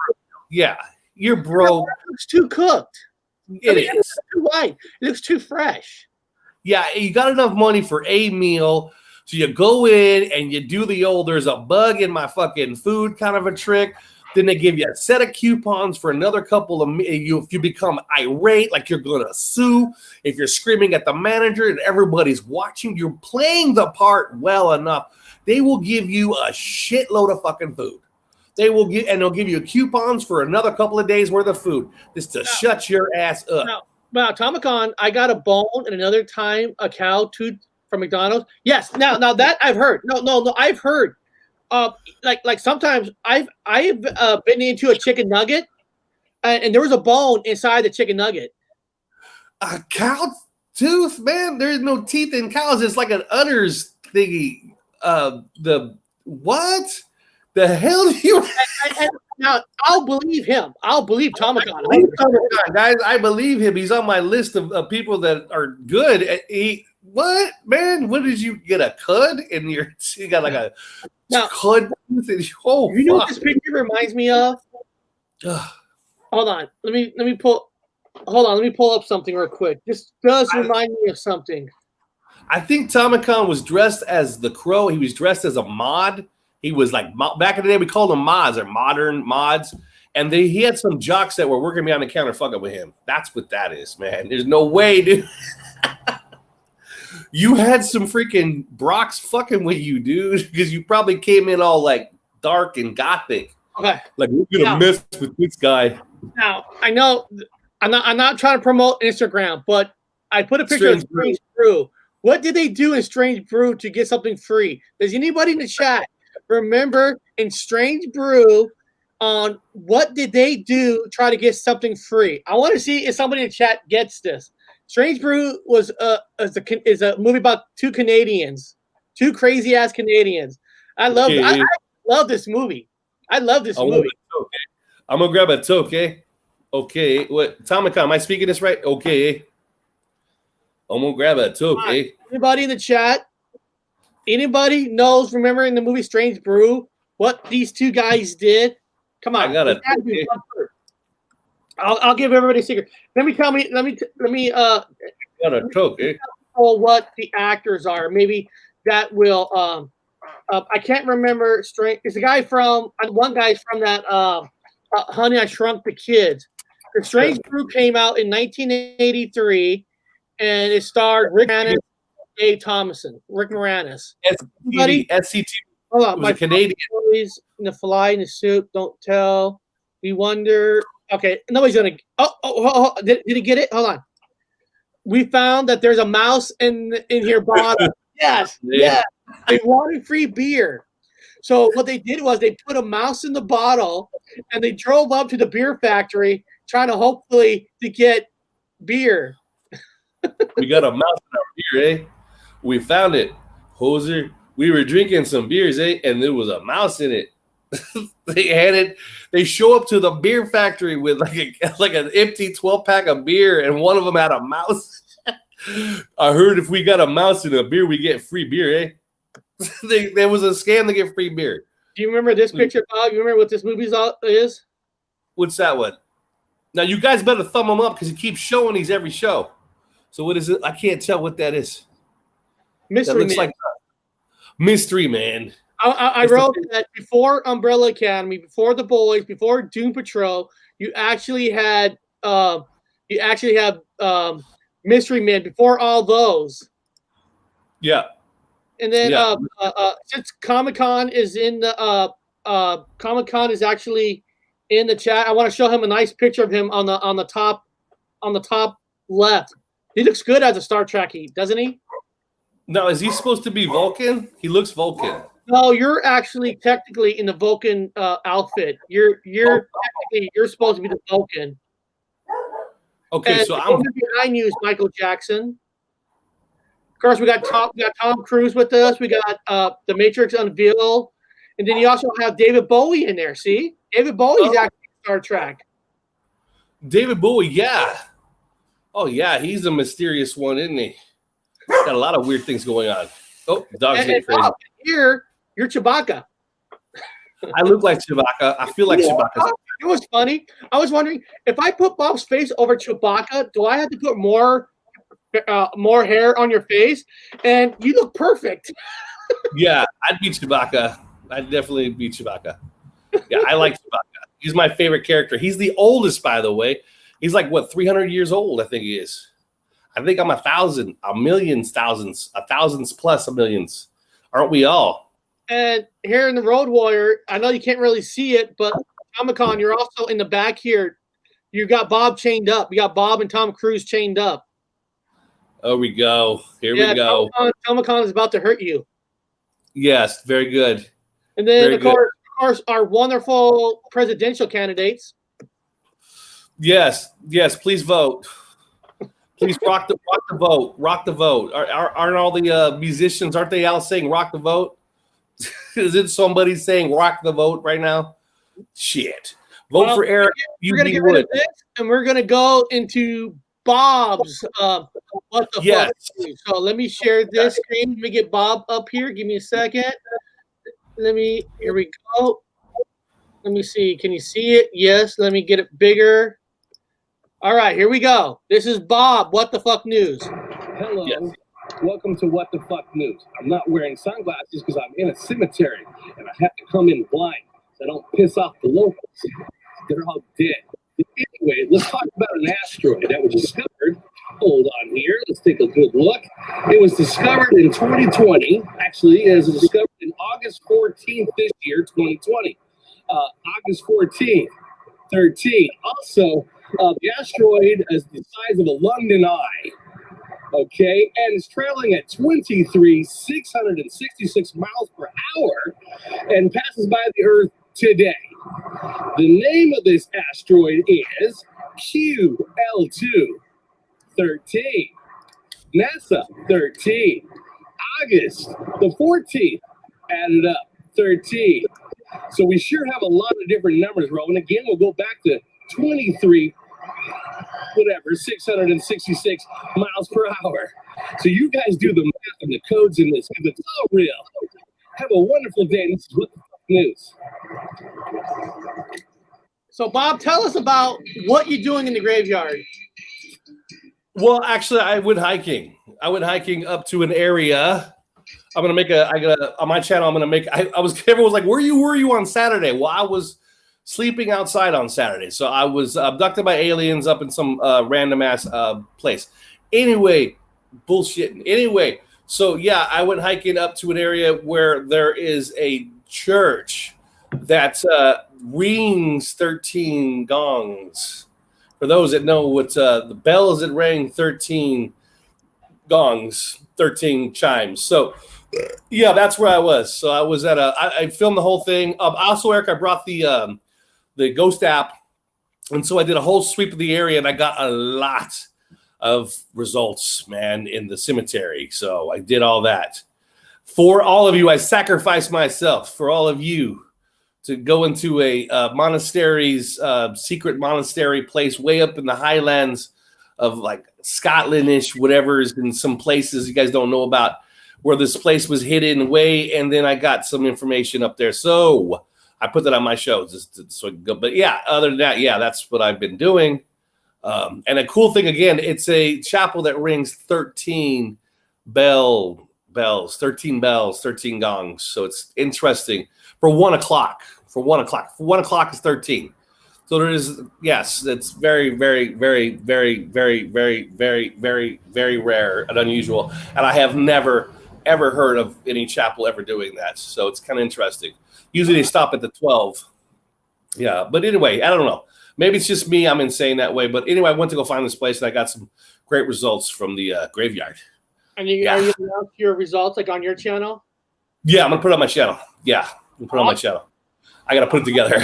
Yeah, you're broke. It looks too cooked. It is. It looks too white. It looks too fresh. Yeah, you got enough money for a meal, so you go in and you do the old "there's a bug in my fucking food" kind of a trick. Then they give you a set of coupons for another couple of if you become irate, like you're gonna sue, if you're screaming at the manager and everybody's watching, you're playing the part well enough, they will give you a shitload of fucking food. They'll give you coupons for another couple of days worth of food just to shut your ass up. Now, Tomicon, I got a bone and another time a cow tooth from McDonald's. Yes. Now that I've heard. No, I've heard. Like sometimes I've been into a chicken nugget, and there was a bone inside the chicken nugget. A cow tooth, man. There's no teeth in cows. It's like an udders thingy. What? The hell do you? Now I'll believe him. I'll believe Tomicon. Guys, I believe him. He's on my list of people that are good. What, man? What did you get, a cud? And you got like a cud? Oh, you know what this picture reminds me of? Hold on. Let me pull up something real quick. This does remind me of something. I think Tomicon was dressed as the Crow. He was dressed as a mod. He was like, back in the day, we called them mods or modern mods. And he had some jocks that were working behind the counter fucking with him. That's what that is, man. There's no way, dude. You had some freaking Brocks fucking with you, dude, because you probably came in all like dark and gothic. Okay. Like, we're gonna mess with this guy. Now, I know I'm not trying to promote Instagram, but I put a picture of Strange Brew. What did they do in Strange Brew to get something free? Does anybody in the chat remember in Strange Brew on what did they do to try to get something free? I want to see if somebody in the chat gets this. Strange Brew is a movie about two Canadians, two crazy ass Canadians. I love this movie. I love this movie. I'm gonna grab a toke. Okay, what Tomicon? Am I speaking this right? Okay, I'm gonna grab a toke. Anybody in the chat? Anybody knows? Remember in the movie Strange Brew what these two guys did? Come on, I got it. I'll give everybody a secret. Let me got a toke. What the actors are. Maybe that will. I can't remember. It's a guy from one guy's from that. Honey, I Shrunk the Kids. The Strange Brew came out in 1983, and it starred Rick Moranis, Dave Thomason. Rick Moranis. SCT. Hold on, my Canadian. Boys in the fly in the soup. Don't tell. We wonder. Okay, nobody's gonna. Did he get it? Hold on. We found that there's a mouse in here, Bob. Yes. They wanted free beer. So what they did was they put a mouse in the bottle and they drove up to the beer factory trying to hopefully to get beer. We got a mouse in our beer, eh? We found it. Hoser. We were drinking some beers, eh? And there was a mouse in it. They show up to the beer factory with like an empty 12-pack of beer, and one of them had a mouse. I heard if we got a mouse in a beer, we get free beer, eh? There was a scam to get free beer. Do you remember this picture, Bob? You remember what this movie is? What's that one? Now, you guys better thumb him up because he keeps showing these every show. So what is it? I can't tell what that is. Mystery that looks Man. Like Mystery Man. I wrote that before Umbrella Academy, before The Boys, before Doom Patrol, you actually have Mystery Men before all those. Yeah. And then since Comic-Con is in the Comic-Con is actually in the chat, I want to show him a nice picture of him on the top left. He looks good as a Star Trekkie, doesn't he? No, is he supposed to be Vulcan? He looks Vulcan. No, you're actually technically in the Vulcan outfit. You're supposed to be the Vulcan. Okay, and so I'm behind you is Michael Jackson. Of course, we got Tom Cruise with us. We got The Matrix Unveiled, and then you also have David Bowie in there. See, David Bowie's actually Star Trek. David Bowie, yeah. Oh yeah, he's a mysterious one, isn't he? Got a lot of weird things going on. Oh, the dog's getting crazy. Here, you're Chewbacca. I look like Chewbacca. I feel like Chewbacca. It was funny. I was wondering if I put Bob's face over Chewbacca, do I have to put more hair on your face? And you look perfect. Yeah, I'd be Chewbacca. I'd definitely be Chewbacca. Yeah, I like Chewbacca. He's my favorite character. He's the oldest, by the way. He's like, 300 years old, I think he is. I think I'm 1,000, a millions, thousands, a thousands plus a millions. Aren't we all? And here in the Road Warrior, I know you can't really see it, but Comic-Con, you're also in the back here. You got Bob chained up. You got Bob and Tom Cruise chained up. Oh, we go. Here we go. Comic-Con is about to hurt you. Yes, very good. And then, of course, our wonderful presidential candidates. Yes, please vote. Please rock the vote. Rock the vote. Aren't all the musicians, aren't they all saying rock the vote? Is it somebody saying rock the vote right now? Shit. Vote for Eric. We're going to get rid of this, and we're going to go into Bob's what the Yes. fuck. So let me share this screen. Let me get Bob up here. Give me a second. Here we go. Let me see. Can you see it? Yes. Let me get it bigger. All right, here we go. This is Bob. What the fuck news? Hello. Yes. Welcome to What the Fuck News. I'm not wearing sunglasses because I'm in a cemetery and I have to come in blind so I don't piss off the locals. They're all dead. Anyway, let's talk about an asteroid that was discovered. Hold on here. Let's take a good look. It was discovered in 2020. Actually, it was discovered in August 14th this year, 2020. August 14th, 13. Also, the asteroid is the size of a London eye. Okay, and it's traveling at 23,666 miles per hour and passes by the Earth today. The name of this asteroid is QL2-13. NASA 13. August the 14th added up 13. So we sure have a lot of different numbers rolling. Again, we'll go back to 666 miles per hour. So you guys do the math and the codes in this because it's all real. Have a wonderful day. This is What the Fuck News. So Bob, tell us about what you're doing in the graveyard. Well, actually, I went hiking. I went hiking up to an area. I'm gonna make on my channel. Everyone was like, were you on Saturday? Well, I was sleeping outside on Saturday. So I was abducted by aliens up in some random ass place. Anyway, bullshitting. Anyway, so yeah, I went hiking up to an area where there is a church that rings 13 gongs. For those that know what the bells that rang 13 gongs, 13 chimes. So yeah, that's where I was. So I was at I filmed the whole thing. Also, Eric, I brought the Ghost app, and so I did a whole sweep of the area, and I got a lot of results, man, in the cemetery. So I did all that for all of you. I sacrificed myself for all of you to go into a monastery's secret monastery place way up in the highlands of like Scotland-ish, whatever is in some places you guys don't know about, where this place was hidden away, and then I got some information up there. So I put that on my show so I can go. But yeah, other than that, yeah, that's what I've been doing. And a cool thing, again, it's a chapel that rings 13 bells, 13 bells, 13 gongs. So it's interesting for 1 o'clock. For 1 o'clock. 1 o'clock is 13. So there is, yes, it's very, very, very, very, very, very, very, very, very rare and unusual. And I have never, ever heard of any chapel ever doing that. So it's kind of interesting. Usually they stop at the 12. Yeah, but anyway, I don't know. Maybe it's just me. I'm insane that way. But anyway, I went to go find this place, and I got some great results from the graveyard. And are you announce your results like on your channel? Yeah, I'm gonna put it on my channel. Yeah, I'm gonna put it on my channel. I gotta put it together.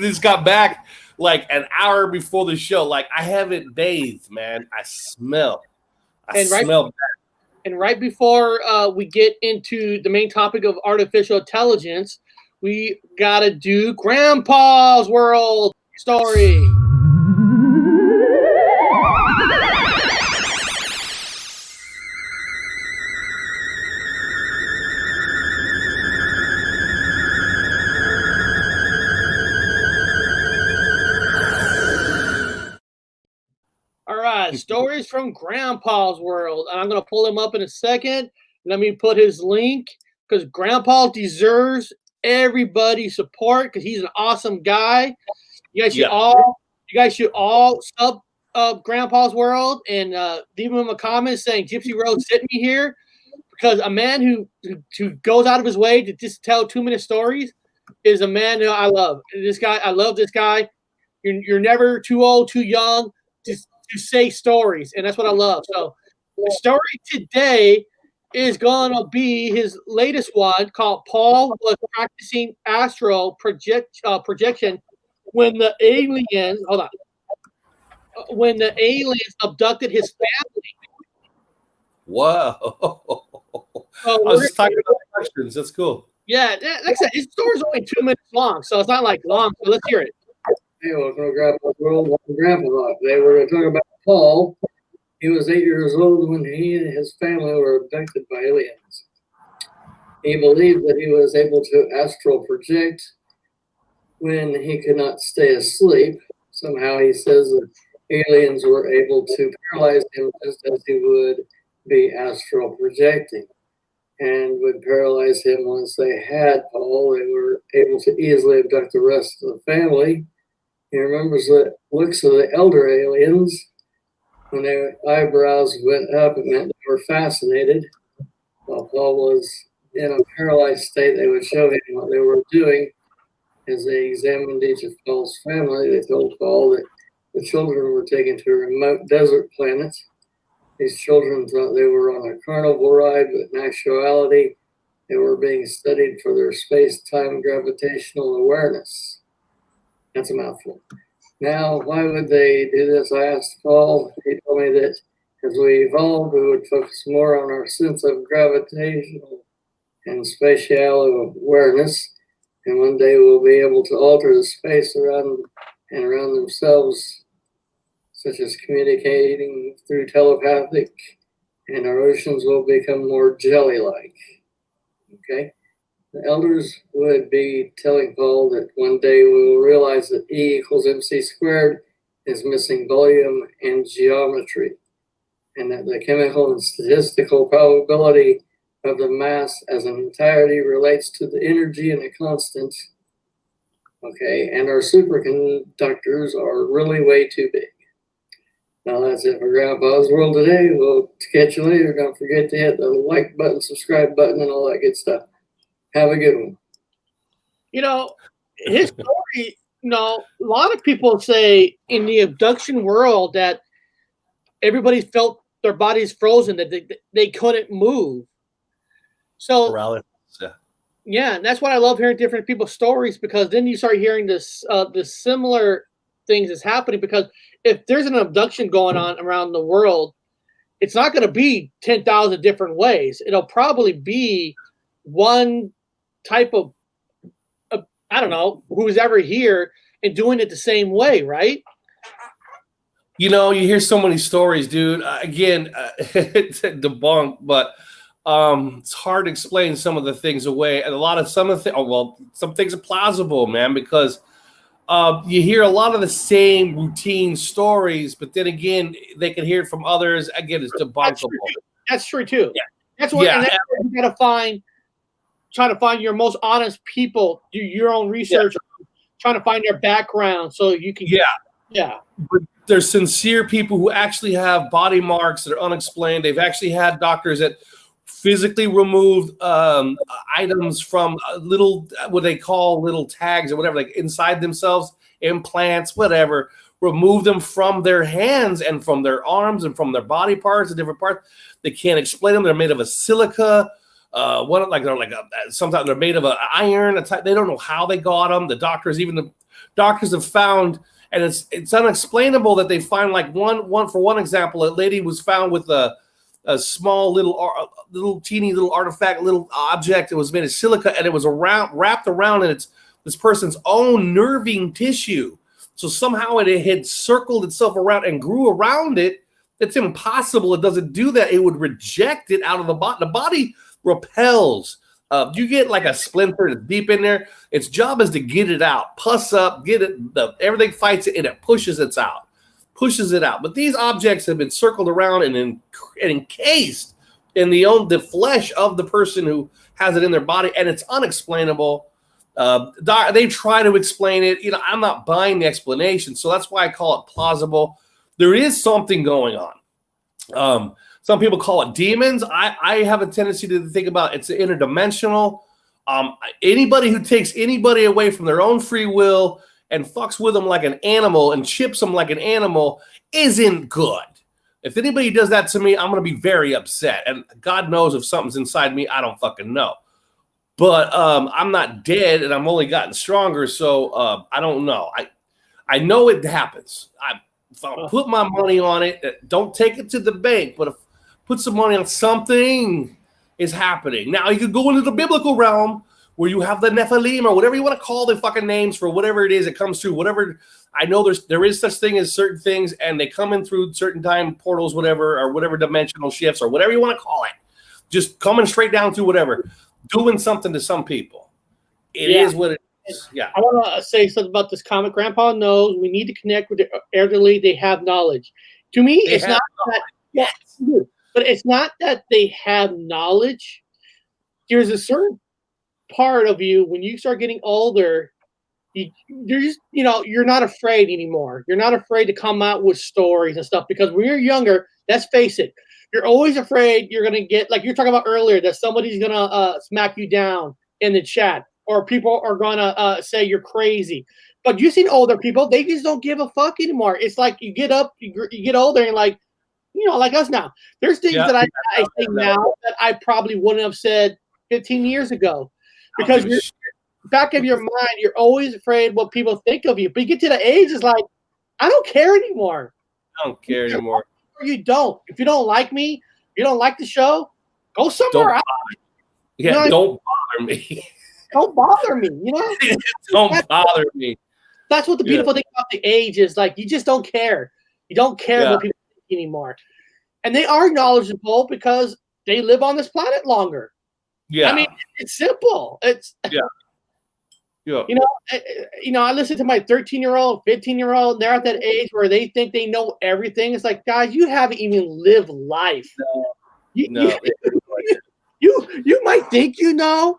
Just got back like an hour before the show. Like I haven't bathed, man. I smell. Smell bad. And right before we get into the main topic of artificial intelligence, we gotta do Grandpa's World story. All right, stories from Grandpa's World. And I'm going to pull him up in a second. Let me put his link because Grandpa deserves everybody's support because he's an awesome guy. You guys should all sub Grandpa's World and leave him a comment saying Gypsy Road sent me here, because a man who goes out of his way to just tell 2-minute stories is a man who I love. This guy, I love this guy. You're never too old, too young to say stories, and that's what I love. So the story today is going to be his latest one called Paul Was Practicing Astral Projection when the aliens abducted his family. Whoa. I was just talking about questions. That's cool. Yeah, like I said, his story's only 2 minutes long, so it's not like long. So let's hear it. Hey, welcome to Grandpa's World. Welcome to Grandpa's Life. Today we're going to talk about Paul, he was 8 years old when he and his family were abducted by aliens. He believed that he was able to astral project when he could not stay asleep. Somehow he says that aliens were able to paralyze him just as he would be astral projecting, and would paralyze him once they had Paul. They were able to easily abduct the rest of the family. He remembers the looks of the elder aliens. When their eyebrows went up, it meant they were fascinated. While Paul was in a paralyzed state, they would show him what they were doing. As they examined each of Paul's family, they told Paul that the children were taken to a remote desert planet. These children thought they were on a carnival ride, but in actuality, they were being studied for their space-time gravitational awareness. That's a mouthful. Now, why would they do this? I asked Paul. He told me that as we evolved, we would focus more on our sense of gravitational and spatial awareness, and one day we'll be able to alter the space around themselves, such as communicating through telepathic, and our oceans will become more jelly-like. Okay? The elders would be telling Paul that one day we will realize that E equals MC squared is missing volume and geometry, and that the chemical and statistical probability of the mass as an entirety relates to the energy in a constant. Okay, and our superconductors are really way too big. Now that's it for Grandpa's World today. We'll catch you later. Don't forget to hit the like button, subscribe button, and all that good stuff. Have a good one. You know, his story, a lot of people say in the abduction world that everybody felt their bodies frozen, that they couldn't move. So, yeah, and that's why I love hearing different people's stories, because then you start hearing this similar things is happening. Because if there's an abduction going on around the world, it's not going to be 10,000 different ways. It'll probably be one type of I don't know, who's ever here and doing it the same way, right? You know, you hear so many stories, dude. Again, it's debunked, but it's hard to explain some of the things away. And some things are plausible, man, because you hear a lot of the same routine stories, but then again, they can hear it from others. Again, it's debunkable. That's true too. Yeah. That's what you gotta try to find your most honest people, do your own research, trying to find their background so you can But there's sincere people who actually have body marks that are unexplained. They've actually had doctors that physically removed items from what they call little tags or whatever, like inside themselves, implants, whatever, remove them from their hands and from their arms and from their body parts and different parts. They can't explain them. They're made of a silica. Sometimes they're made of an iron. They don't know how they got them. The doctors have found, and it's unexplainable that they find, like for one example, a lady was found with a small little teeny little artifact, little object that was made of silica, and it was wrapped around in this person's own nerving tissue. So somehow it had circled itself around and grew around it. It's impossible. It doesn't do that. It would reject it out of the body. The body repels. You get like a splinter that's deep in there. Its job is to get it out, pus up, get it. Everything fights it, and it pushes it out. But these objects have been circled around and encased in the flesh of the person who has it in their body, and it's unexplainable. They try to explain it. I'm not buying the explanation, so that's why I call it plausible. There is something going on. Some people call it demons. I have a tendency to think about it's interdimensional. Anybody who takes anybody away from their own free will and fucks with them like an animal and chips them like an animal isn't good. If anybody does that to me, I'm going to be very upset. And God knows if something's inside me, I don't fucking know. But I'm not dead, and I'm only gotten stronger, so I don't know. I know it happens. If I put my money on it, don't take it to the bank, but if put some money on something is happening. Now, you could go into the biblical realm where you have the Nephilim or whatever you want to call the fucking names for whatever it is that comes through, whatever. I know there is such thing as certain things, and they come in through certain time portals, whatever, or whatever dimensional shifts or whatever you want to call it. Just coming straight down through whatever, doing something to some people. It is what it is. Yeah. I want to say something about this comic. Grandpa knows we need to connect with the elderly. They have knowledge. To me, it's not that. Yes, but it's not that they have knowledge. There's a certain part of you when you start getting older. You're just, you're not afraid anymore. You're not afraid to come out with stories and stuff because when you're younger, let's face it, you're always afraid you're gonna get, like you're talking about earlier, that somebody's gonna smack you down in the chat or people are gonna say you're crazy. But you've seen older people; they just don't give a fuck anymore. It's like you get up, you get older, and like us now. There's things that I say now that I probably wouldn't have said 15 years ago because you're back of your mind, you're always afraid what people think of you. But you get to the age, it's like, I don't care anymore. I don't care anymore. You don't. If you don't like me, you don't like the show, go somewhere else. Yeah, don't bother me. Don't bother me, Don't bother me. That's what the beautiful thing about the age is. Like, you just don't care. You don't care what people think anymore. And they are knowledgeable because they live on this planet longer. Yeah. I mean, it's simple. It's I listen to my 13-year-old, 15-year-old. They're at that age where they think they know everything. It's like, guys, you haven't even lived life. You might think you know,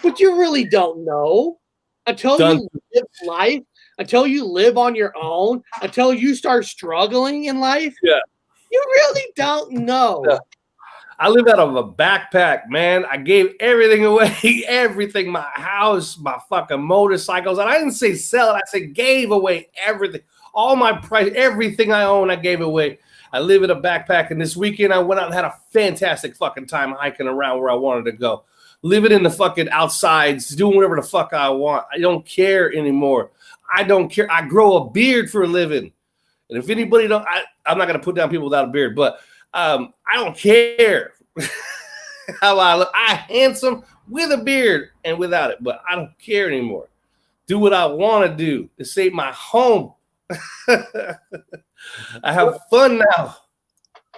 but you really don't know until you live life, until you live on your own, until you start struggling in life. Yeah, you really don't know. Yeah. I live out of a backpack, man. I gave everything away, everything, my house, my fucking motorcycles. And I didn't say sell it. I said gave away everything. All my price, everything I own, I gave away. I live in a backpack. And this weekend, I went out and had a fantastic fucking time hiking around where I wanted to go. Living in the fucking outsides, doing whatever the fuck I want. I don't care anymore. I don't care. I grow a beard for a living. And if anybody don't, I'm not going to put down people without a beard, but I don't care how I look. I'm handsome with a beard and without it, but I don't care anymore. Do what I want to do to save my home. I have fun now.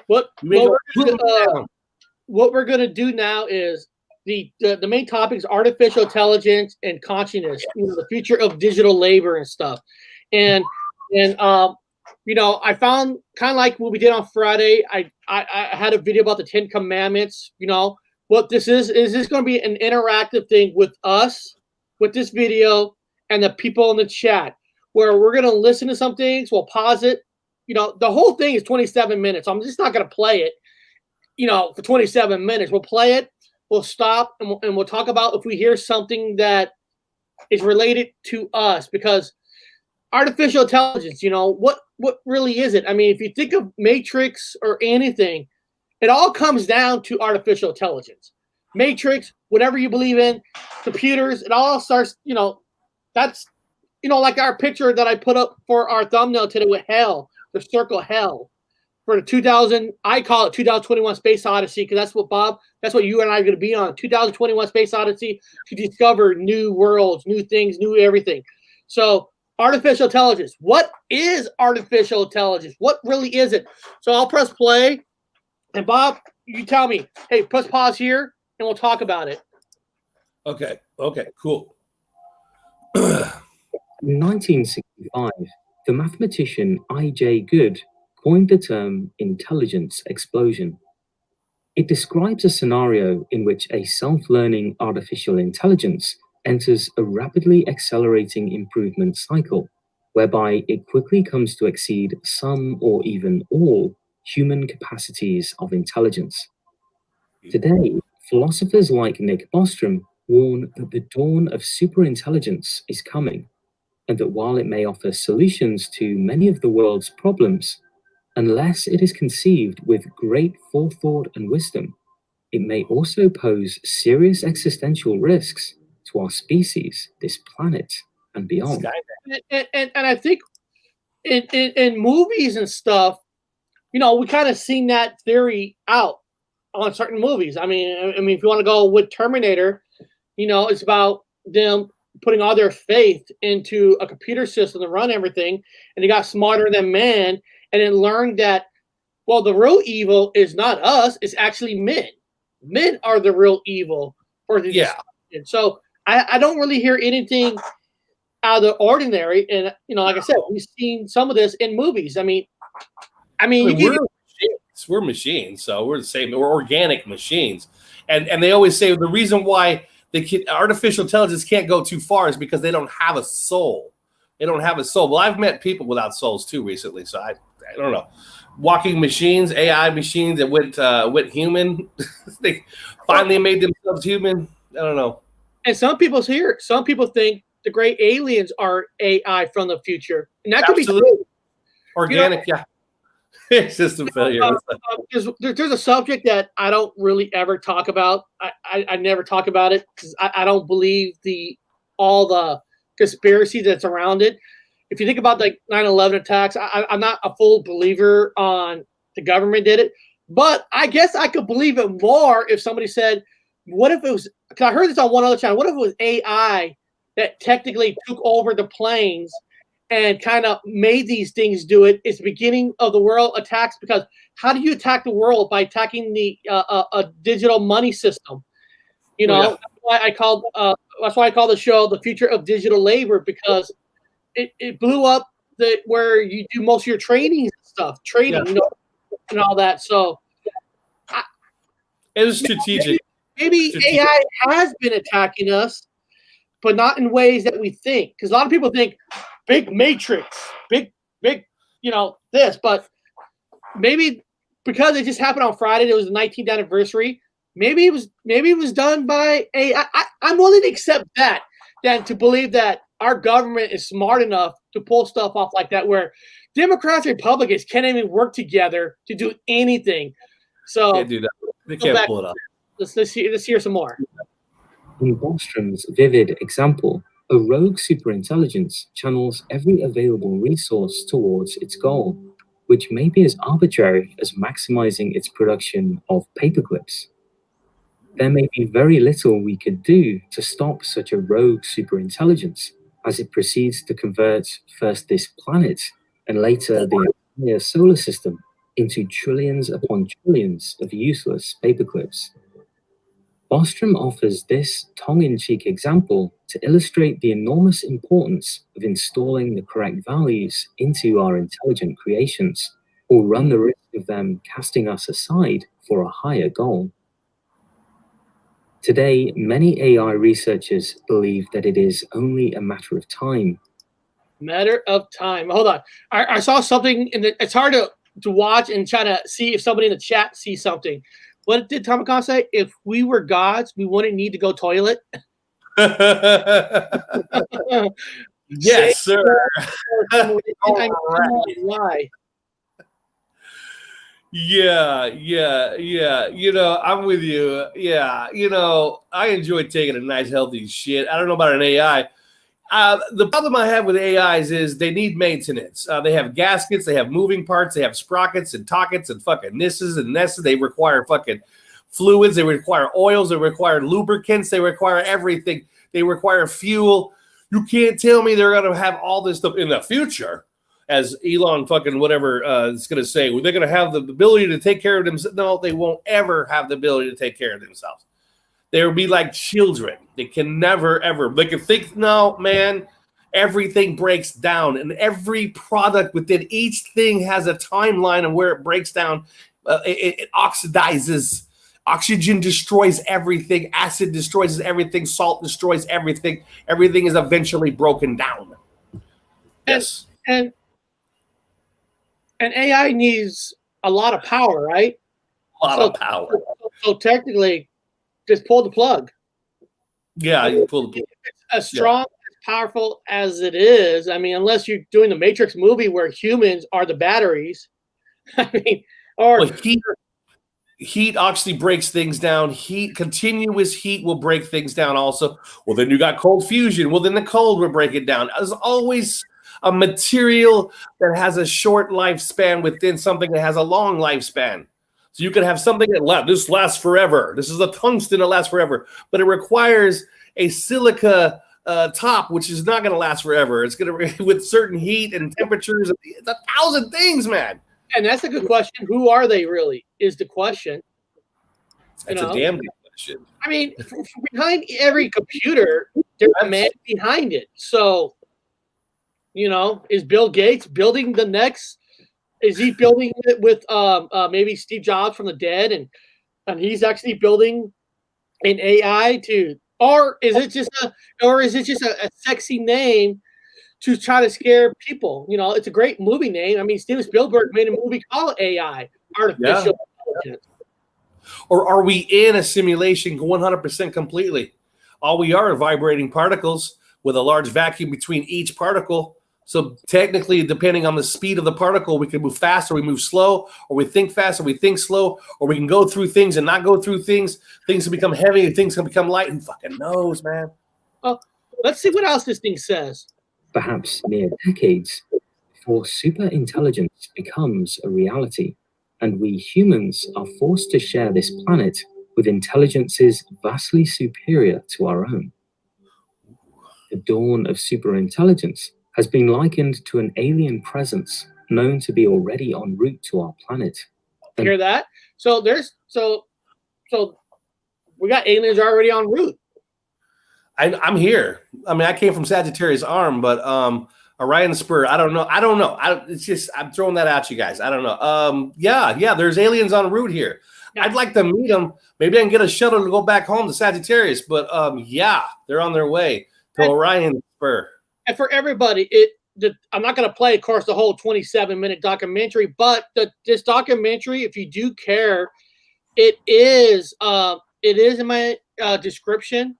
What we're going to do now is the main topic is artificial intelligence and consciousness, the future of digital labor and stuff. And I found kind of like what we did on Friday. I had a video about the 10 Commandments. What this is this going to be an interactive thing with us, with this video, and the people in the chat, where we're going to listen to some things. We'll pause it. The whole thing is 27 minutes. I'm just not going to play it, for 27 minutes. We'll play it. We'll stop, and we'll talk about if we hear something that is related to us, because artificial intelligence, what really is it? I mean, if you think of Matrix or anything, it all comes down to artificial intelligence. Matrix, whatever you believe in, computers, it all starts, that's, like our picture that I put up for our thumbnail today with hell, the circle hell. For the I call it 2021 Space Odyssey, because that's what you and I are going to be on. 2021 Space Odyssey, to discover new worlds, new things, new everything. So, artificial intelligence. What is artificial intelligence? What really is it? So I'll press play, and Bob, you tell me, hey, press pause here, and we'll talk about it. Okay, cool. In 1965, the mathematician I.J. Good coined the term intelligence explosion. It describes a scenario in which a self-learning artificial intelligence enters a rapidly accelerating improvement cycle, whereby it quickly comes to exceed some or even all human capacities of intelligence. Today, philosophers like Nick Bostrom warn that the dawn of superintelligence is coming, and that while it may offer solutions to many of the world's problems, unless it is conceived with great forethought and wisdom, it may also pose serious existential risks to our species, this planet, and beyond. And I think in movies and stuff, we kind of seen that theory out on certain movies. I mean, if you want to go with Terminator, it's about them putting all their faith into a computer system to run everything, and they got smarter than man, and then learned that, well, the real evil is not us; it's actually men. Men are the real evil for the destruction. So I don't really hear anything out of the ordinary, and like I said, we've seen some of this in movies. I mean, we're machines, so we're the same. We're organic machines, and they always say the reason why artificial intelligence can't go too far is because they don't have a soul. They don't have a soul. Well, I've met people without souls too recently, so I don't know. Walking machines, AI machines that went human. They finally made themselves human. I don't know. And some people think the great aliens are AI from the future, and that could be true. Organic, yeah. It's just a failure. There's a subject that I don't really ever talk about. I never talk about it because I don't believe all the conspiracy that's around it. If you think about the 9/11 attacks, I'm not a full believer on the government did it, but I guess I could believe it more if somebody said, what if it was, because I heard this on one other channel, what if it was AI that technically took over the planes and kind of made these things do it? It's the beginning of the world attacks, because how do you attack the world? By attacking the a digital money system. That's why I called the show The Future of Digital Labor, because it blew up where you do most of your trading and all that. So it was strategic. Maybe AI has been attacking us, but not in ways that we think. Because a lot of people think big matrix, big, this, but maybe because it just happened on Friday, it was the 19th anniversary. Maybe it was done by AI. I'm willing to accept that than to believe that our government is smart enough to pull stuff off like that, where Democrats and Republicans can't even work together to do anything. So can't do that. They can't pull it off. Let's hear some more. In Bostrom's vivid example, a rogue superintelligence channels every available resource towards its goal, which may be as arbitrary as maximizing its production of paperclips. There may be very little we could do to stop such a rogue superintelligence as it proceeds to convert first this planet and later the entire solar system into trillions upon trillions of useless paperclips. Bostrom offers this tongue-in-cheek example to illustrate the enormous importance of installing the correct values into our intelligent creations, or run the risk of them casting us aside for a higher goal. Today, many AI researchers believe that it is only a matter of time. Matter of time. Hold on. I saw something it's hard to watch and try to see if somebody in the chat sees something. What did Tamacon say? If we were gods, we wouldn't need to go toilet. Yes, sir. Why? Yeah. I'm with you. Yeah, I enjoy taking a nice, healthy shit. I don't know about an AI. The problem I have with AIs is they need maintenance. They have gaskets, they have moving parts, they have sprockets and tockets and fucking nisses and nesses. They require fucking fluids, they require oils, they require lubricants, they require everything. They require fuel. You can't tell me they're going to have all this stuff in the future, as Elon fucking whatever is going to say. They're going to have the ability to take care of themselves. No, they won't ever have the ability to take care of themselves. They'll be like children. They can never, ever. They can think, no, man, everything breaks down. And every product within each thing has a timeline of where it breaks down. It oxidizes. Oxygen destroys everything. Acid destroys everything. Salt destroys everything. Everything is eventually broken down. Yes. And AI needs a lot of power, right? A lot of power. So technically, just pull the plug. Yeah, you pull the plug. It's as strong, as powerful as it is. I mean, unless you're doing the Matrix movie where humans are the batteries. I mean, or heat actually breaks things down. Continuous heat will break things down also. Well, then you got cold fusion. Well, then the cold will break it down. There's always a material that has a short lifespan within something that has a long lifespan. So you can have something that this lasts forever. This is a tungsten that lasts forever, but it requires a silica top, which is not going to last forever. It's going to with certain heat and temperatures. It's 1,000 things, man. And that's a good question. Who are they really? Is the question. That's a damn good question. I mean, behind every computer, there's a man behind it. So, is Bill Gates building the next? Is he building it with maybe Steve Jobs from the dead, and he's actually building an AI or is it just a sexy name to try to scare people? It's a great movie name. I mean, Steven Spielberg made a movie called AI, Artificial Intelligence. Or are we in a simulation 100% completely? All we are vibrating particles with a large vacuum between each particle. So technically, depending on the speed of the particle, we can move fast or we move slow, or we think fast or we think slow, or we can go through things and not go through things. Things can become heavy and things can become light. Who fucking knows, man? Oh, let's see what else this thing says. Perhaps mere decades before superintelligence becomes a reality, and we humans are forced to share this planet with intelligences vastly superior to our own. The dawn of superintelligence has been likened to an alien presence known to be already en route to our planet. You hear that? So we got aliens already en route. I'm here. I mean, I came from Sagittarius Arm, but Orion Spur, I don't know. It's just, I'm throwing that at you guys. I don't know. Yeah, there's aliens en route here. Yeah. I'd like to meet them. Maybe I can get a shuttle to go back home to Sagittarius, but yeah, they're on their way to Orion Spur. And for everybody, I'm not going to play, of course, the whole 27-minute documentary, but this documentary, if you do care, it is in my description.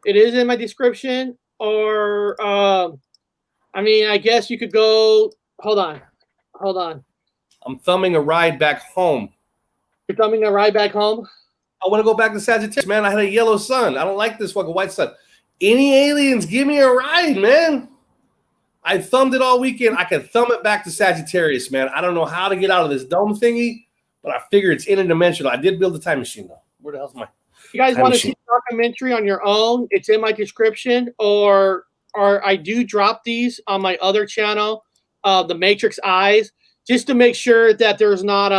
It is in my description, or I mean, I guess you could go. Hold on. I'm thumbing a ride back home. You're thumbing a ride back home? I want to go back to Sagittarius, man. I had a yellow sun. I don't like this fucking white sun. Any aliens, give me a ride, man. I thumbed it all weekend. I can thumb it back to Sagittarius, man. I don't know how to get out of this dome thingy, but I figure it's interdimensional. I did build a time machine, though. Where the hell's my You guys want to see the documentary on your own? It's in my description, or I do drop these on my other channel, The Matrix Eyes, just to make sure that there's not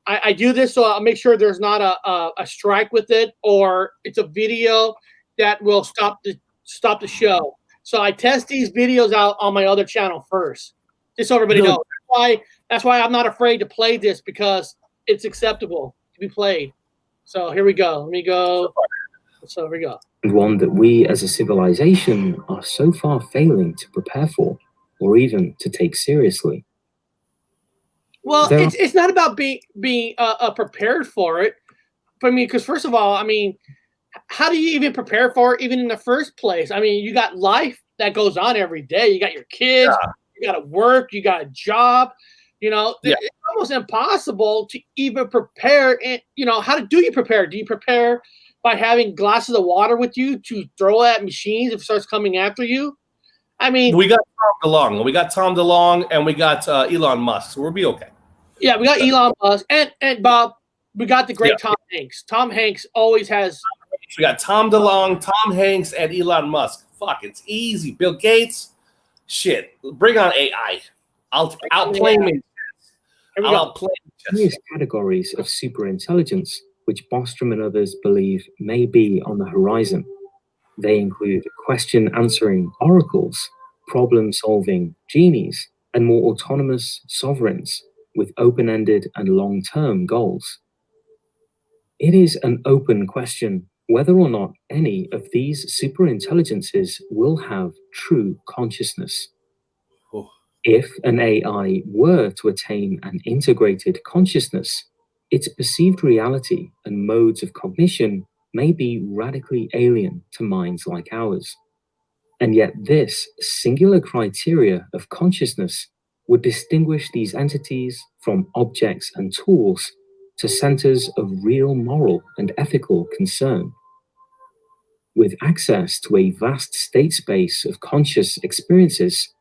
I do this so I'll make sure there's not a strike with it, or it's a video that will stop the show. So I test these videos out on my other channel first, just so everybody knows. That's why I'm not afraid to play this, because it's acceptable to be played. So here we go. Let me go. So here we go. And one that we as a civilization are so far failing to prepare for, or even to take seriously. Well, it's not about being prepared for it. But I mean, because first of all, I mean, how do you even prepare for it even in the first place? I mean, you got life that goes on every day. You got your kids, you got to work, you got a job. It's almost impossible to even prepare. And how do you prepare? Do you prepare by having glasses of water with you to throw at machines if it starts coming after you? I mean, we got Tom DeLonge, and we got Elon Musk, so we'll be okay. Yeah, we got Elon Musk and Bob. We got the great Tom Hanks. Tom Hanks always has. We got Tom DeLonge, Tom Hanks, and Elon Musk. Fuck, it's easy. Bill Gates, shit. Bring on AI. I'll outplay me. Various categories of superintelligence, which Bostrom and others believe may be on the horizon. They include question-answering oracles, problem-solving genies, and more autonomous sovereigns with open-ended and long-term goals. It is an open question whether or not any of these superintelligences will have true consciousness. If an AI were to attain an integrated consciousness, its perceived reality and modes of cognition may be radically alien to minds like ours. And yet this singular criteria of consciousness would distinguish these entities from objects and tools to centers of real moral and ethical concern. With access to a vast state space of conscious experiences,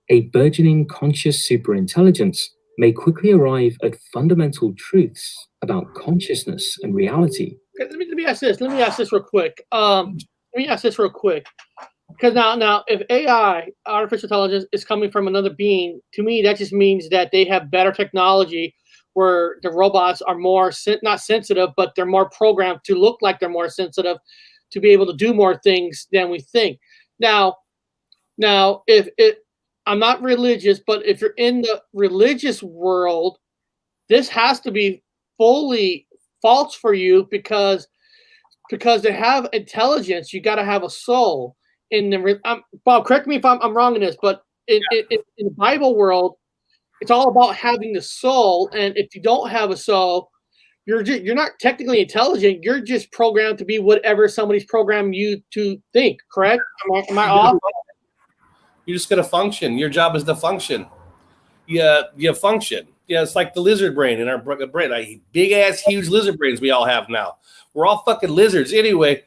a burgeoning conscious superintelligence may quickly arrive at fundamental truths about consciousness and reality. Let me ask this. Let me ask this real quick. me ask this real quick. Because now, if AI, artificial intelligence, is coming from another being, to me, that just means that they have better technology where the robots are more, not sensitive, but they're more programmed to look like they're more sensitive to be able to do more things than we think. Now, if it, I'm not religious, but if you're in the religious world, this has to be fully false for you because to have intelligence, you got to have a soul. In the Bob, correct me if I'm wrong in this, but in the Bible world, it's all about having the soul. And if you don't have a soul, you're not technically intelligent. You're just programmed to be whatever somebody's programmed you to think. Correct? Am I off? You're just gonna function. Your job is to function. Yeah, you function. Yeah, it's like the lizard brain in our brain. Like big ass, huge lizard brains we all have now. We're all fucking lizards anyway.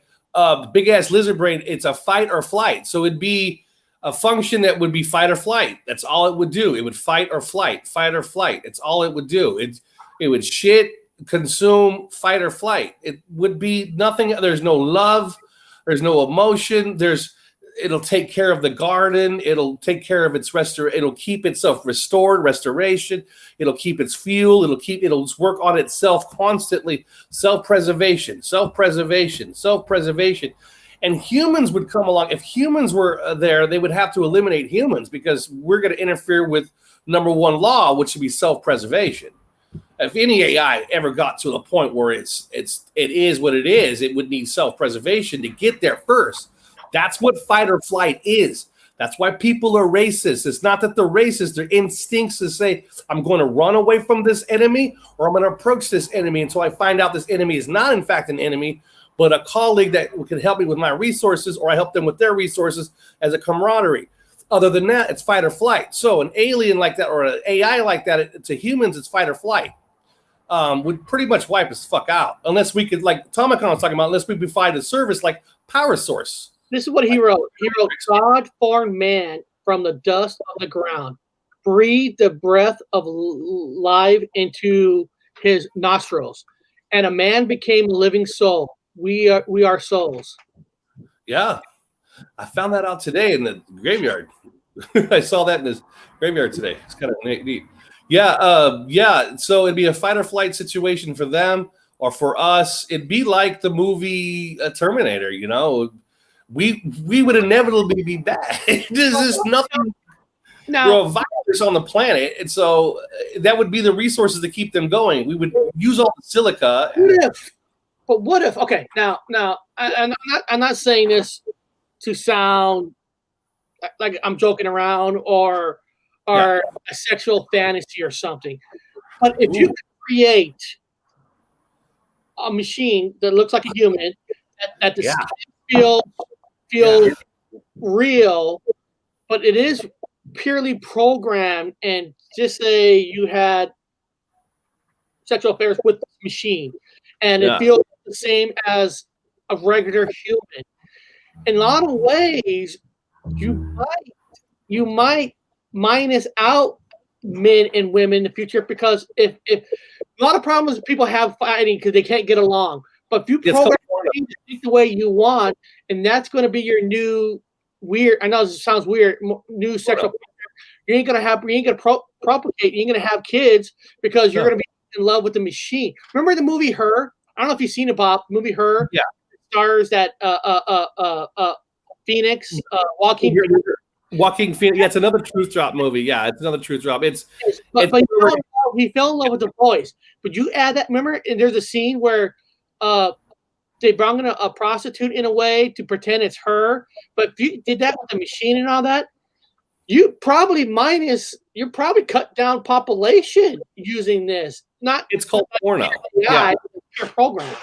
Big ass lizard brain. It's a fight or flight. So it'd be a function that would be fight or flight. That's all it would do. It would fight or flight. Fight or flight. It's all it would do. It would shit, consume, fight or flight. It would be nothing. There's no love. There's no emotion. It'll take care of the garden. It'll take care of its it'll keep itself restored, restoration. It'll keep its fuel. It'll work on itself constantly. Self-preservation. And humans would come along. If humans were there, they would have to eliminate humans because we're going to interfere with number one law, which would be self-preservation. If any AI ever got to the point where it is what it is, it would need self-preservation to get there first. That's what fight or flight is. That's why people are racist. It's not that they're racist. Their instincts to say, I'm going to run away from this enemy or I'm going to approach this enemy until I find out this enemy is not, in fact, an enemy, but a colleague that can help me with my resources, or I help them with their resources as a camaraderie. Other than that, it's fight or flight. So an alien like that or an AI like that, to humans, it's fight or flight. Would pretty much wipe us fuck out. Unless we could, like Tomicon was talking about, unless we provide a service like power source. This is what he wrote. He wrote, God formed man from the dust of the ground, breathed the breath of life into his nostrils, and a man became a living soul. We are souls. Yeah. I found that out today in the graveyard. I saw that in this graveyard today. It's kind of neat. Yeah. So it'd be a fight or flight situation for them, or for us. It'd be like the movie Terminator, you know. We would inevitably be bad. There's just nothing. We're a virus on the planet, and so that would be the resources to keep them going. We would use all the silica. What if? Okay, now, I'm not saying this to sound like I'm joking around or a sexual fantasy or something, but if you could create a machine that looks like a human, that the skin feels real, but it is purely programmed, and just say you had sexual affairs with the machine, and it feels the same as a regular human. In a lot of ways, you might minus out men and women in the future, because if a lot of problems people have fighting because they can't get along, but if you program to think the way you want, and that's going to be your new weird. I know this sounds weird. New sexual. You ain't gonna propagate. You ain't gonna have kids because you're gonna be in love with the machine. Remember the movie Her? I don't know if you've seen it, Bob. The movie Her. Yeah. It stars that Phoenix, Walking Phoenix. Yeah, it's another truth drop movie. Yeah, it's another truth drop. But he fell in love with the voice. But you add that. Remember, and there's a scene where they brought in a prostitute in a way to pretend it's her. But if you did that with the machine and all that, you probably cut down population using this. It's called porno. Yeah, it's program.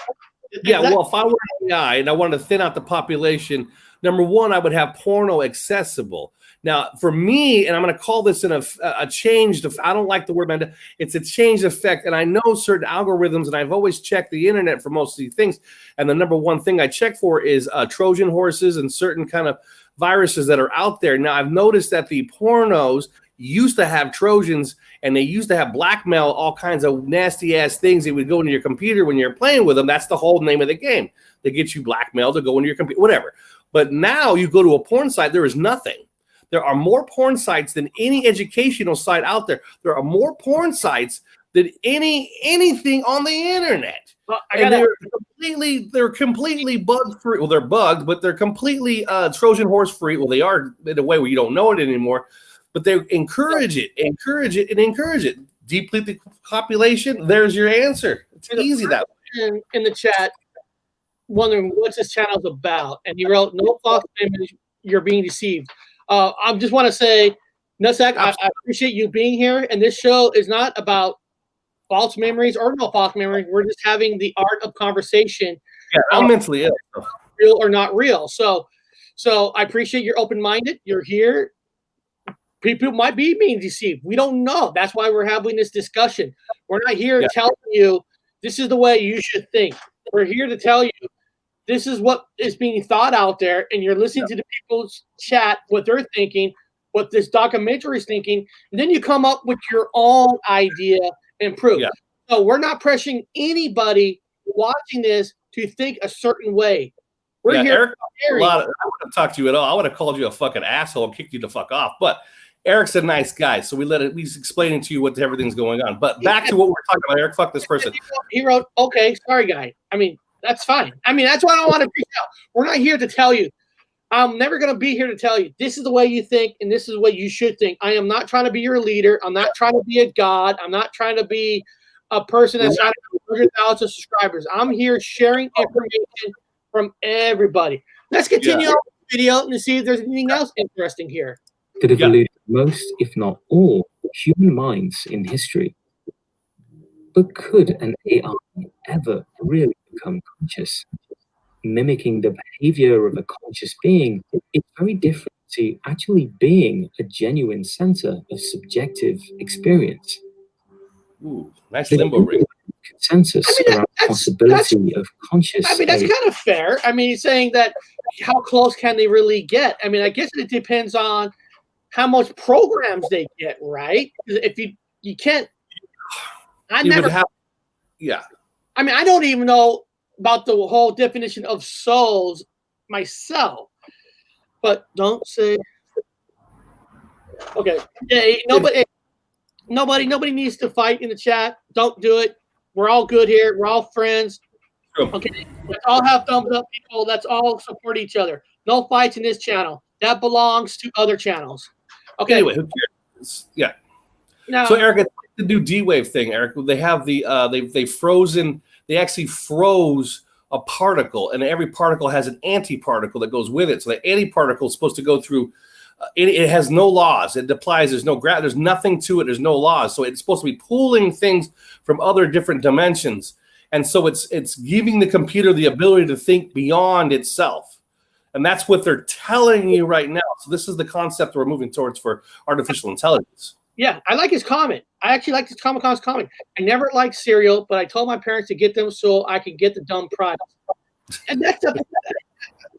Well, if I were an AI and I wanted to thin out the population, number one, I would have porno accessible. Now, for me, and I'm going to call this a changed. I don't like the word, man. It's a changed effect, and I know certain algorithms, and I've always checked the internet for most of these things. And the number one thing I check for is Trojan horses and certain kind of viruses that are out there. Now, I've noticed that the pornos used to have Trojans, and they used to have blackmail, all kinds of nasty ass things that would go into your computer when you're playing with them. That's the whole name of the game. They get you blackmail to go into your computer, whatever. But now you go to a porn site, there is nothing. There are more porn sites than any educational site out there. There are more porn sites than anything on the internet. Well, and they're completely bug free. Well, they're bugged, but they're completely Trojan horse free. Well, they are in a way where you don't know it anymore. But they encourage it. Deplete the population. There's your answer. It's easy that way. In the chat, wondering what this channel's about, and he wrote, "No false image. You're being deceived." I just want to say, Nutsack, I appreciate you being here. And this show is not about false memories or no false memories. We're just having the art of conversation. Yeah, I'm mentally ill. Real or not real. So I appreciate you're open-minded. You're here. People might be being deceived. We don't know. That's why we're having this discussion. We're not here telling you this is the way you should think. We're here to tell you this is what is being thought out there, and you're listening to the people's chat, what they're thinking, what this documentary is thinking, and then you come up with your own idea and proof. Yeah. So we're not pressuring anybody watching this to think a certain way. We're here. Eric, I wouldn't have talked to you at all. I would have called you a fucking asshole and kicked you the fuck off. But Eric's a nice guy, so he's explaining to you what everything's going on. But back to what we're talking about, Eric. Fuck this person. He wrote, "Okay, sorry, guy." I mean, that's fine. I mean, that's what I want to reach out. We're not here to tell you. I'm never going to be here to tell you this is the way you think and this is what you should think. I am not trying to be your leader. I'm not trying to be a god. I'm not trying to be a person that's trying to have 100,000 subscribers. I'm here sharing information from everybody. Let's continue on with the video and see if there's anything else interesting here. That have eluded most, if not all, human minds in history. But could an AI ever really become conscious? Mimicking the behavior of a conscious being is very different to actually being a genuine center of subjective experience. Ooh, nice limbo ring. Consensus around the possibility of conscious. I mean, that's kind of fair. I mean, he's saying that how close can they really get? I mean, I guess it depends on how much programs they get, right? If you can't, I mean, I don't even know about the whole definition of souls myself, but don't say. Okay, yeah, nobody needs to fight in the chat. Don't do it. We're all good here. We're all friends. Okay, let's all have thumbs up, people. Let's all support each other. No fights in this channel. That belongs to other channels. Okay. Anyway, who cares? Yeah. Now, so Eric, it's like the new D-Wave thing, Eric. They have the they actually froze a particle, and every particle has an antiparticle that goes with it. So the antiparticle is supposed to go through. It has no laws. It applies. There's no gravity. There's nothing to it. There's no laws. So it's supposed to be pulling things from other different dimensions, and so it's giving the computer the ability to think beyond itself. And that's what they're telling you right now. So this is the concept we're moving towards for artificial intelligence. Yeah, I like his comment. I actually like this Comic-Con's comment. I never liked cereal, but I told my parents to get them so I could get the dumb product. And that's a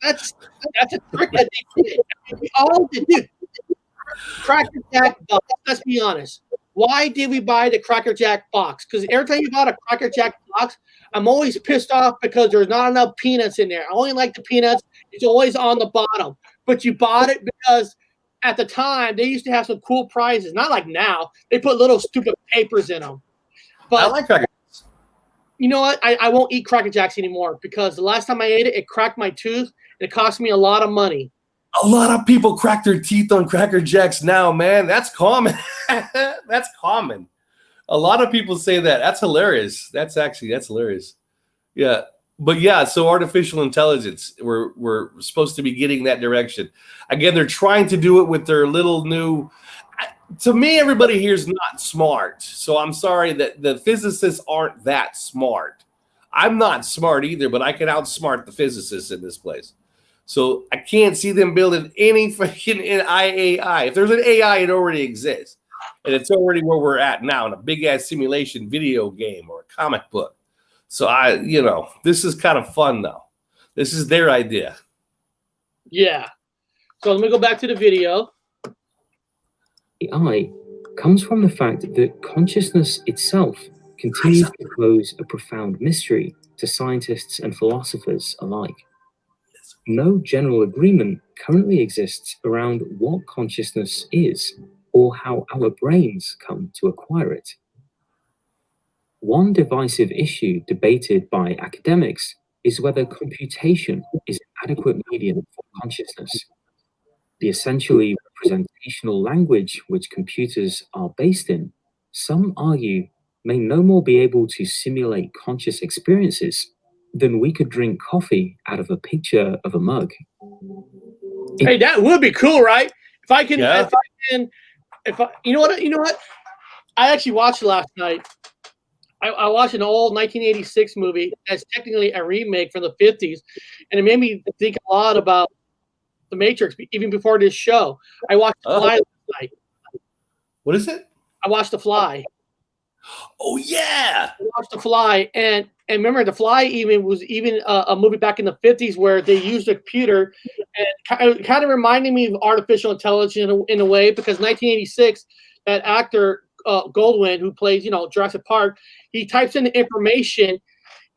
trick that they did. We all did. Dude, Cracker Jack box. Let's be honest. Why did we buy the Cracker Jack box? Because every time you bought a Cracker Jack box, I'm always pissed off because there's not enough peanuts in there. I only like the peanuts. It's always on the bottom. But you bought it because at the time, they used to have some cool prizes. Not like now. They put little stupid papers in them. But I like Cracker Jacks. You know what? I won't eat Cracker Jacks anymore because the last time I ate it, it cracked my tooth. And it cost me a lot of money. A lot of people crack their teeth on Cracker Jacks now, man. That's common. That's common. A lot of people say that. That's hilarious. That's hilarious. Yeah. But yeah, so artificial intelligence, we're supposed to be getting that direction. Again, they're trying to do it with their little new. To me, everybody here is not smart. So I'm sorry that the physicists aren't that smart. I'm not smart either, but I can outsmart the physicists in this place. So I can't see them building any freaking AI. If there's an AI, it already exists. And it's already where we're at now in a big-ass simulation video game or a comic book. So this is kind of fun, though. This is their idea. Yeah. So let me go back to the video. AI comes from the fact that consciousness itself continues to pose a profound mystery to scientists and philosophers alike. no general agreement currently exists around what consciousness is or how our brains come to acquire it. One divisive issue debated by academics is whether computation is an adequate medium for consciousness. The essentially representational language which computers are based in, some argue, may no more be able to simulate conscious experiences than we could drink coffee out of a picture of a mug. Hey, that would be cool, right? If I can, Yeah. you know what? I actually watched last night. I watched an old 1986 movie that's technically a remake from the 50s, and it made me think a lot about The Matrix, even before this show. I watched The Fly last night. What is it? I watched The Fly. Oh yeah. I watched The Fly, and remember, The Fly was a movie back in the 50s where they used a computer, and it kind of reminded me of artificial intelligence in a way, because 1986, that actor Goldwyn, who plays Jurassic Park, he types in the information,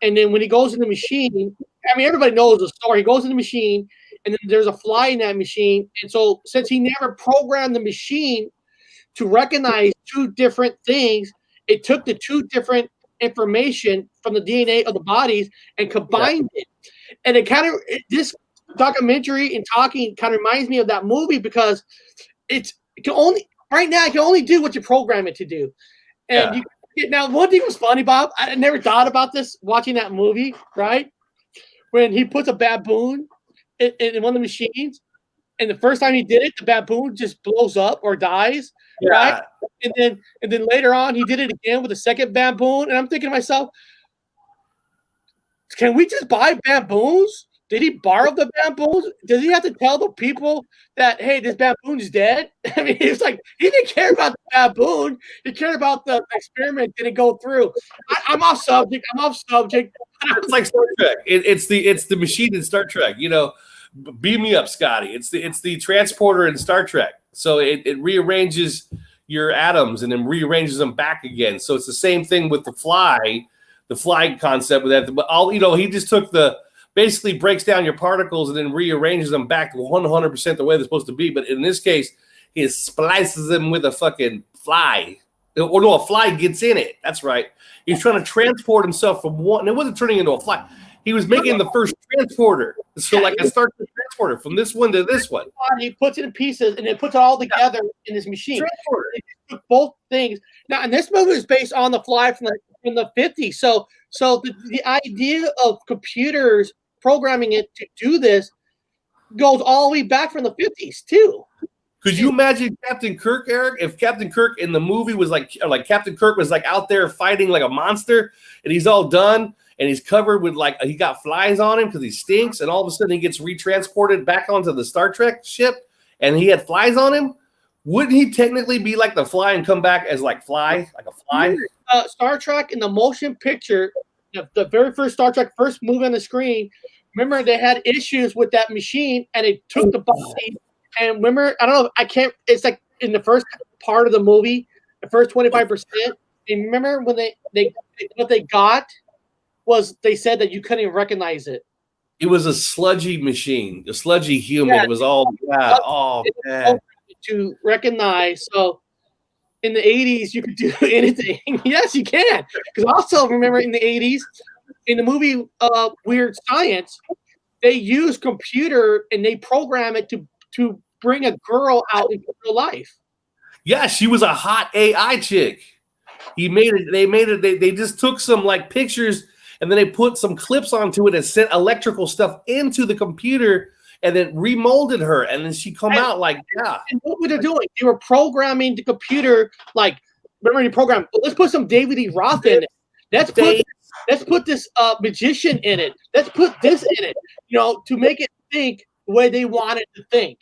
and then when he goes in the machine, I mean, everybody knows the story. He goes in the machine, and then there's a fly in that machine, and so since he never programmed the machine to recognize two different things, it took the two different information from the DNA of the bodies and combined it. And it kind of, this documentary and talking kind of reminds me of that movie, because right now it can only do what you program it to do. And now, one thing was funny, Bob, I never thought about this watching that movie, right? When he puts a baboon in one of the machines, and the first time he did it, the baboon just blows up or dies, right? And then later on, he did it again with a second baboon, and I'm thinking to myself, can we just buy baboons? Did he borrow the baboons? Does he have to tell the people that, hey, this baboon's dead? I mean, it's like he didn't care about the baboon. He cared about the experiment didn't go through. I'm off subject. It's like Star Trek. It's the machine in Star Trek. Beam me up, Scotty. It's the transporter in Star Trek. So it rearranges your atoms and then rearranges them back again. So it's the same thing with the fly concept with that. But he just took basically breaks down your particles and then rearranges them back to 100% the way they're supposed to be. But in this case, he splices them with a fucking fly. Or no, a fly gets in it. That's right. He's trying to transport himself from one. And it wasn't turning into a fly. He was making the first transporter. So like a Star Trek transporter from this one to this one. He puts it in pieces and then puts it all together in his machine. Transporter. He took both things. Now, and this movie is based on The Fly from the 50s. So the idea of computers programming it to do this goes all the way back from the 50s too. Could you imagine Captain Kirk, Eric? If Captain Kirk in the movie was like Captain Kirk was like out there fighting like a monster, and he's all done and he's covered with he got flies on him because he stinks, and all of a sudden he gets retransported back onto the Star Trek ship, and he had flies on him. Wouldn't he technically be like the fly and come back as like a fly? Star Trek in the motion picture, the very first Star Trek, first movie on the screen. Remember, they had issues with that machine, and it took the body. And remember, I don't know, it's like in the first part of the movie, the first 25%. And remember when what they got was they said that you couldn't even recognize it. It was a sludgy machine, a sludgy human. Yeah. It was all man. To recognize. So in the 80s, you could do anything. Yes, you can. Because also remember in the 80s, in the movie Weird Science, they use computer and they program it to bring a girl out into real life. Yeah, she was a hot AI chick. They just took some pictures and then they put some clips onto it and sent electrical stuff into the computer and then remolded her, and then she come out And what were they doing? They were programming the computer remember you program, let's put some David E. Roth in it. Let's put this magician in it. Let's put this in it, to make it think the way they want it to think.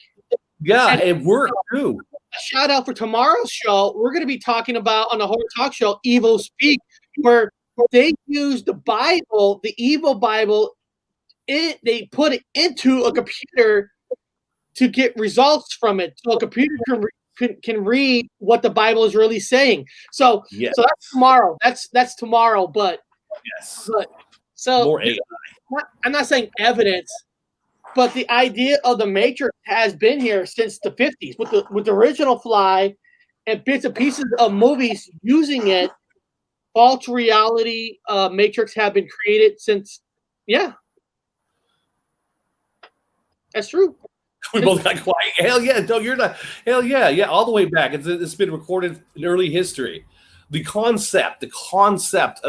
Yeah, and it worked too. A shout out for tomorrow's show. We're going to be talking about on the Horror Talk Show, Evil Speak, where they use the Bible, the evil Bible, they put it into a computer to get results from it. So a computer can read what the Bible is really saying. So that's tomorrow. That's tomorrow, but yes. So more AI. I'm not saying evidence but the idea of the Matrix has been here since the 50s with the original Fly and bits and pieces of movies using it. False reality Matrix have been created since, yeah, that's true. We both got quiet. Hell yeah, Doug, you're not. Hell yeah, yeah, all the way back. It's been recorded in early history. The concept,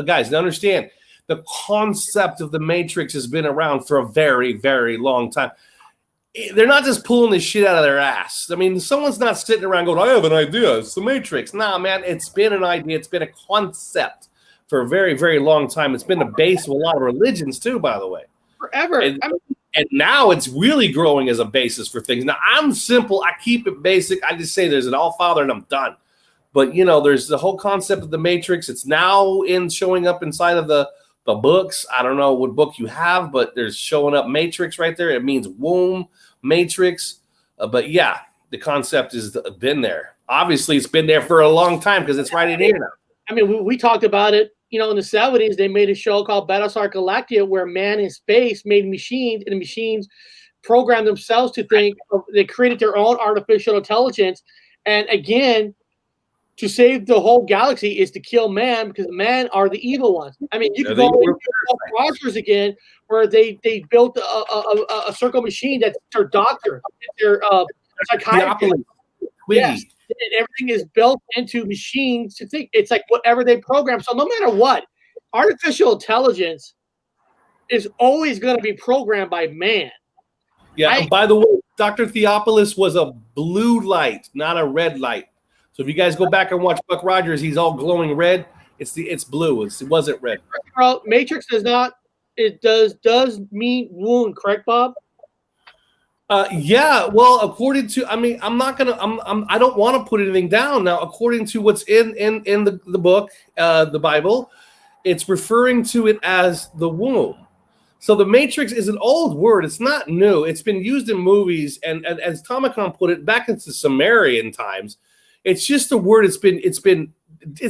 guys, now understand, the concept of the Matrix has been around for a very, very long time. They're not just pulling this shit out of their ass. I mean, someone's not sitting around going, I have an idea. It's the Matrix. Nah, man, it's been an idea. It's been a concept for a very, very long time. It's been the base of a lot of religions too, by the way. Forever. And now it's really growing as a basis for things. Now, I'm simple. I keep it basic. I just say there's an all-father and I'm done. But, you know, there's the whole concept of the Matrix. It's now showing up inside of the books. I don't know what book you have, but there's showing up Matrix right there. It means womb, Matrix. But, yeah, the concept has been there. Obviously, it's been there for a long time because it's right in here now. I mean, we talked about it. You know, in the 70s, they made a show called Battlestar Galactica where man in space made machines, and the machines programmed themselves to think. They created their own artificial intelligence. And again, to save the whole galaxy is to kill man because men are the evil ones. I mean, you can go into Rogers again where they built a circle machine that's their doctor, their psychiatrist. Yes. And everything is built into machines to think. It's like whatever they program. So no matter what, artificial intelligence is always going to be programmed by man. Yeah. And by the way, Dr. Theopolis was a blue light, not a red light. So if you guys go back and watch Buck Rogers, he's all glowing red. It's blue. It wasn't red. Matrix does not. It does mean wound, correct, Bob? Yeah, well, according to, I mean, I don't want to put anything down now. According to what's in the book, the Bible, it's referring to it as the womb. So the Matrix is an old word. It's not new. It's been used in movies, and as Tomicon put it, back into Sumerian times. It's just a word. It's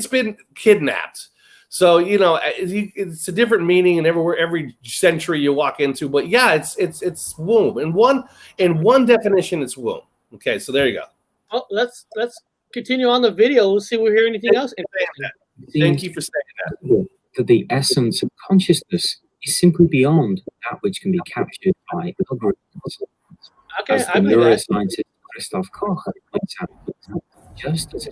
been kidnapped. So, you know, it's a different meaning in every century you walk into. But yeah, it's womb. In one definition, it's womb. Okay, so there you go. Well, let's continue on the video. Let's see if we hear anything else. Thank you for saying that. That the essence of consciousness is simply beyond that which can be captured by algorithms. Okay, as the neuroscientist Christoph Koch points out, just as a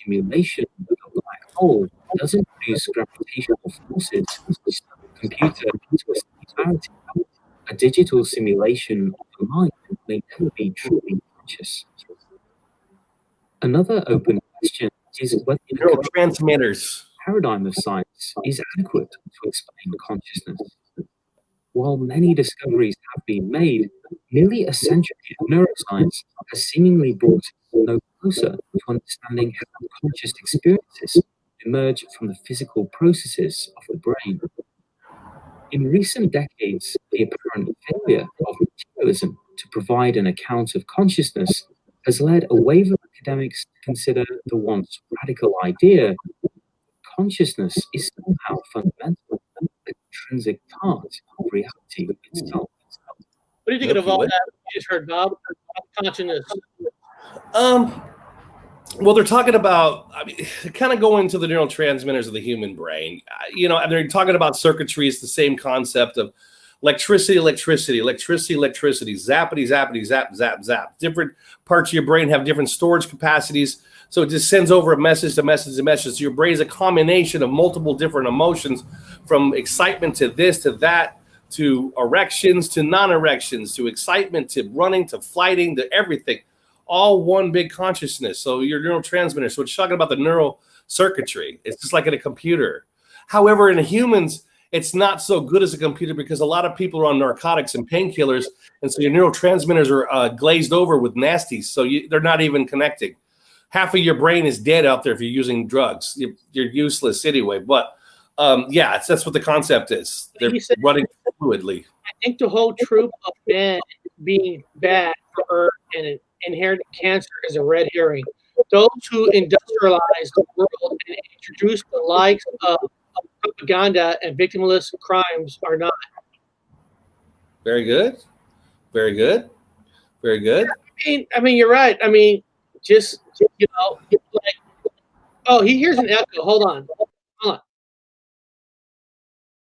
simulation of a black hole doesn't produce gravitational forces which computer into a singularity, a digital simulation of the mind may never be truly conscious. Another open question is whether neurotransmitters paradigm of science is adequate to explain consciousness. While many discoveries have been made, nearly a century of neuroscience has seemingly brought us no closer to understanding how conscious experiences emerge from the physical processes of the brain. In recent decades, the apparent failure of materialism to provide an account of consciousness has led a wave of academics to consider the once radical idea that consciousness is somehow fundamental, an intrinsic part of reality itself. What do you think of all that you just heard, Bob? Consciousness. Well, they're talking about, I mean, kind of going into the neurotransmitters of the human brain. You know, and they're talking about circuitry. It's the same concept of electricity, zappity, zap, zap, zap. Different parts of your brain have different storage capacities. So it just sends over a message to message to message. So your brain is a combination of multiple different emotions, from excitement to this, to that, to erections, to non-erections, to excitement, to running, to flighting, to everything. All one big consciousness. So your neurotransmitter. So it's talking about the neural circuitry. It's just like in a computer. However, in humans, it's not so good as a computer because a lot of people are on narcotics and painkillers. And so your neurotransmitters are glazed over with nasties. So they're not even connecting. Half of your brain is dead out there if you're using drugs. You're useless anyway. But yeah, that's what the concept is. They're running fluidly. I think the whole troop of men being bad for Earth and inherent cancer is a red herring. Those who industrialize the world and introduce the likes of propaganda and victimless crimes are not. Very good. Very good. Very good. I mean, you're right. I mean, just like, oh, he hears an echo. Hold on.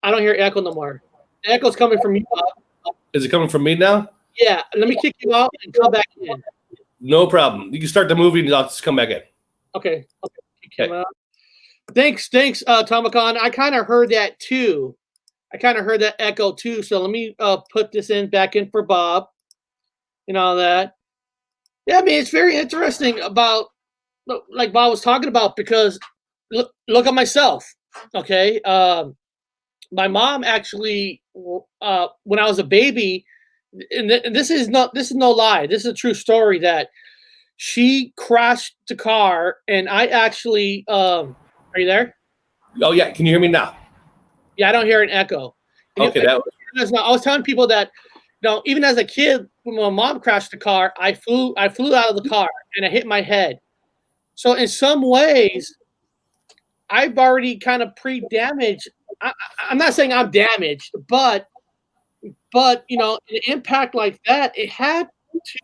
I don't hear echo no more. The echo's coming from you. Is it coming from me now? Yeah. Let me kick you out and come back in. No problem. You can start the movie and I'll just come back in. Okay. Thanks, Tomicon. I kind of heard that too. I kind of heard that echo too. So let me put this back in for Bob and all that. Yeah, I mean, it's very interesting about, like Bob was talking about, because look at myself. Okay. My mom actually, when I was a baby, and this is no lie. This is a true story, that she crashed the car, and I actually, are you there? Oh yeah, can you hear me now? Yeah, I don't hear an echo. Okay, I was telling people that, even as a kid, when my mom crashed the car, I flew out of the car and I hit my head. So in some ways, I've already kind of pre-damaged. I'm not saying I'm damaged, but an impact like that, it had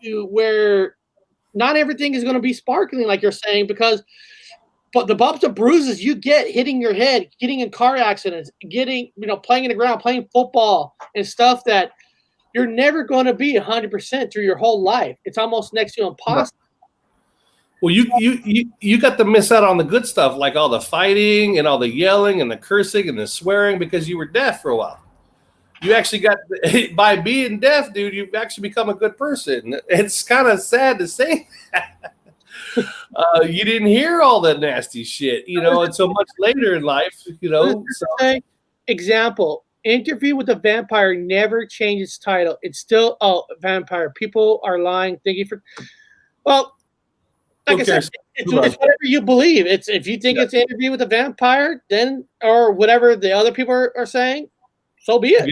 to, where not everything is going to be sparkling like you're saying, but the bumps and bruises you get hitting your head, getting in car accidents, getting, playing in the ground, playing football and stuff, that you're never going to be 100% through your whole life. It's almost next to impossible. Well, you got to miss out on the good stuff, like all the fighting and all the yelling and the cursing and the swearing, because you were deaf for a while. You actually got, by being deaf, dude, you've actually become a good person. It's kind of sad to say that. You didn't hear all that nasty shit, until much later in life, So. Example, Interview with a Vampire never changed its title. It's still, vampire. People are lying. Thank you for, well, like I said, it's whatever you believe. It's, if you think it's Interview with a Vampire, then, or whatever the other people are saying, so be it.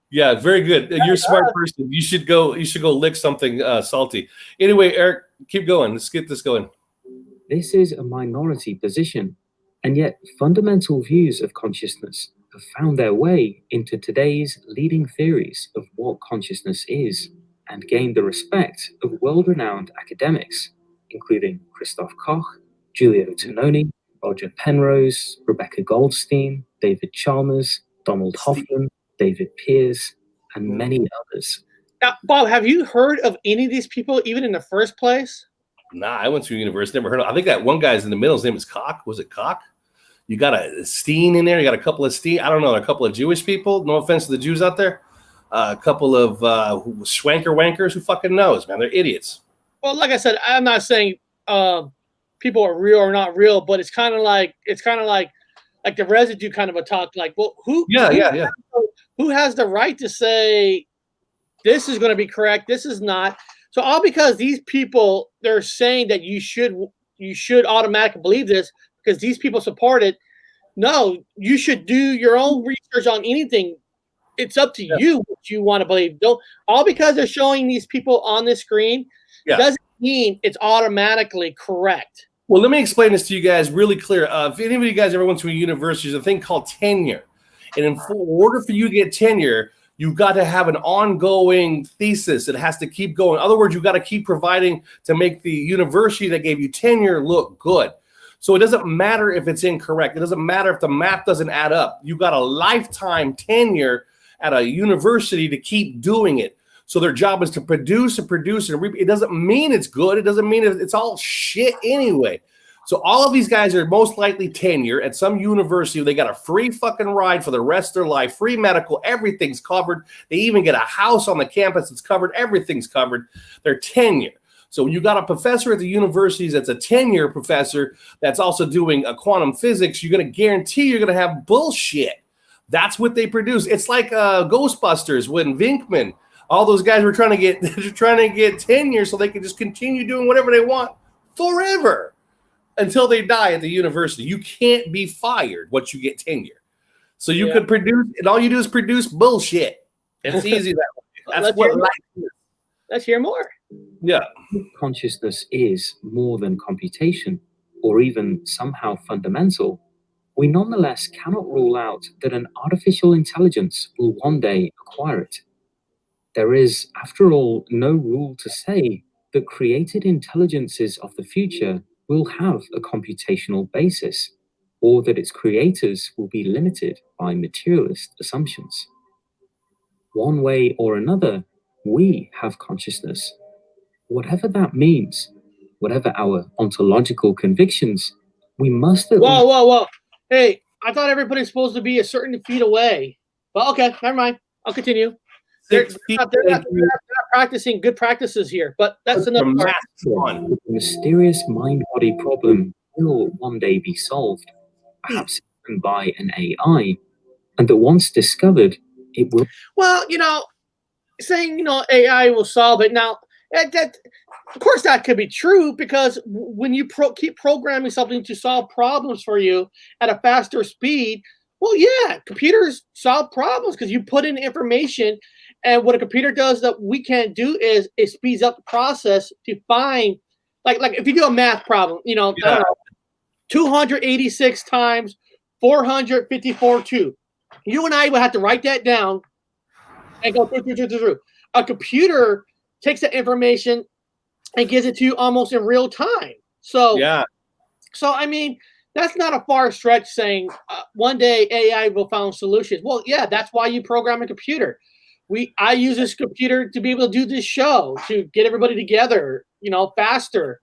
Yeah, very good. You're a smart person. You should go lick something salty. Anyway, Eric, keep going. Let's get this going. This is a minority position, and yet fundamental views of consciousness have found their way into today's leading theories of what consciousness is, and gained the respect of world-renowned academics, including Christoph Koch, Giulio Tononi, Roger Penrose, Rebecca Goldstein, David Chalmers, Donald Hoffman, David Pearce, and many others. Now, Bob, have you heard of any of these people even in the first place? Nah, I went to university, never heard of. I think that one guy's in the middle. His name is Koch. Was it Koch? You got a Steen in there. You got a couple of Steen. I don't know. A couple of Jewish people. No offense to the Jews out there. A couple of swanker wankers. Who fucking knows, man? They're idiots. Well, like I said, I'm not saying people are real or not real, but it's kind of like the residue kind of a talk. Like, well, who has the right to say this is going to be correct, this is not? So all because these people, they're saying that you should automatically believe this because these people support it. No, you should do your own research on anything. It's up to you what you want to believe. Don't, all because they're showing these people on the screen doesn't mean it's automatically correct. Well, let me explain this to you guys really clear. If any of you guys ever went to a university, there's a thing called tenure. And in order for you to get tenure, you've got to have an ongoing thesis. It has to keep going. In other words, you've got to keep providing to make the university that gave you tenure look good. So it doesn't matter if it's incorrect. It doesn't matter if the math doesn't add up. You've got a lifetime tenure at a university to keep doing it. So their job is to produce and produce. And it doesn't mean it's good. It doesn't mean it's all shit anyway. So all of these guys are most likely tenure at some university. They got a free fucking ride for the rest of their life, free medical, everything's covered. They even get a house on the campus that's covered. Everything's covered. They're tenure. So when you got a professor at the universities that's a tenure professor that's also doing quantum physics, you're going to guarantee you're going to have bullshit. That's what they produce. It's like Ghostbusters when Vinkman, all those guys were trying to get tenure so they could just continue doing whatever they want forever until they die at the university. You can't be fired once you get tenure. So you could produce, and all you do is produce bullshit. It's easy that way. That's what life is. Let's hear more. Yeah. Consciousness is more than computation, or even somehow fundamental. We nonetheless cannot rule out that an artificial intelligence will one day acquire it. There is, after all, no rule to say that created intelligences of the future will have a computational basis, or that its creators will be limited by materialist assumptions. One way or another, we have consciousness. Whatever that means, whatever our ontological convictions, we must at least... Whoa. Hey, I thought everybody's supposed to be a certain feet away. Well, okay, never mind. I'll continue. They're not practicing good practices here, but that's another part. The mysterious mind-body problem will one day be solved, perhaps even by an AI, and that once discovered, it will... Well, saying, AI will solve it. Now, that of course that could be true, because when you keep programming something to solve problems for you at a faster speed, well, yeah, computers solve problems because you put in information, and what a computer does that we can't do is it speeds up the process to find, like if you do a math problem, I don't know, 286 times 454 2. You and I would have to write that down and go through. A computer takes that information and gives it to you almost in real time. So I mean, that's not a far stretch saying one day AI will find solutions. Well, yeah, that's why you program a computer. I use this computer to be able to do this show, to get everybody together, faster.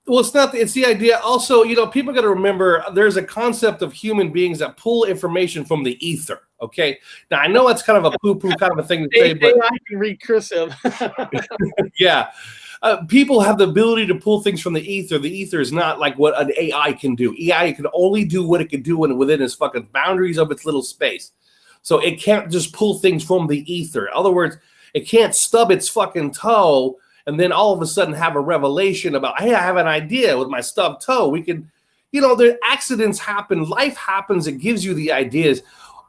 Well, it's the idea. Also, people got to remember there's a concept of human beings that pull information from the ether. Okay. Now, I know that's kind of a poo-poo kind of a thing to say, but I can read cursive. yeah. People have the ability to pull things from the ether. The ether is not like what an AI can do. AI can only do what it can do within its fucking boundaries of its little space. So it can't just pull things from the ether. In other words, it can't stub its fucking toe and then all of a sudden have a revelation about, hey, I have an idea with my stubbed toe. We can, the accidents happen. Life happens. It gives you the ideas.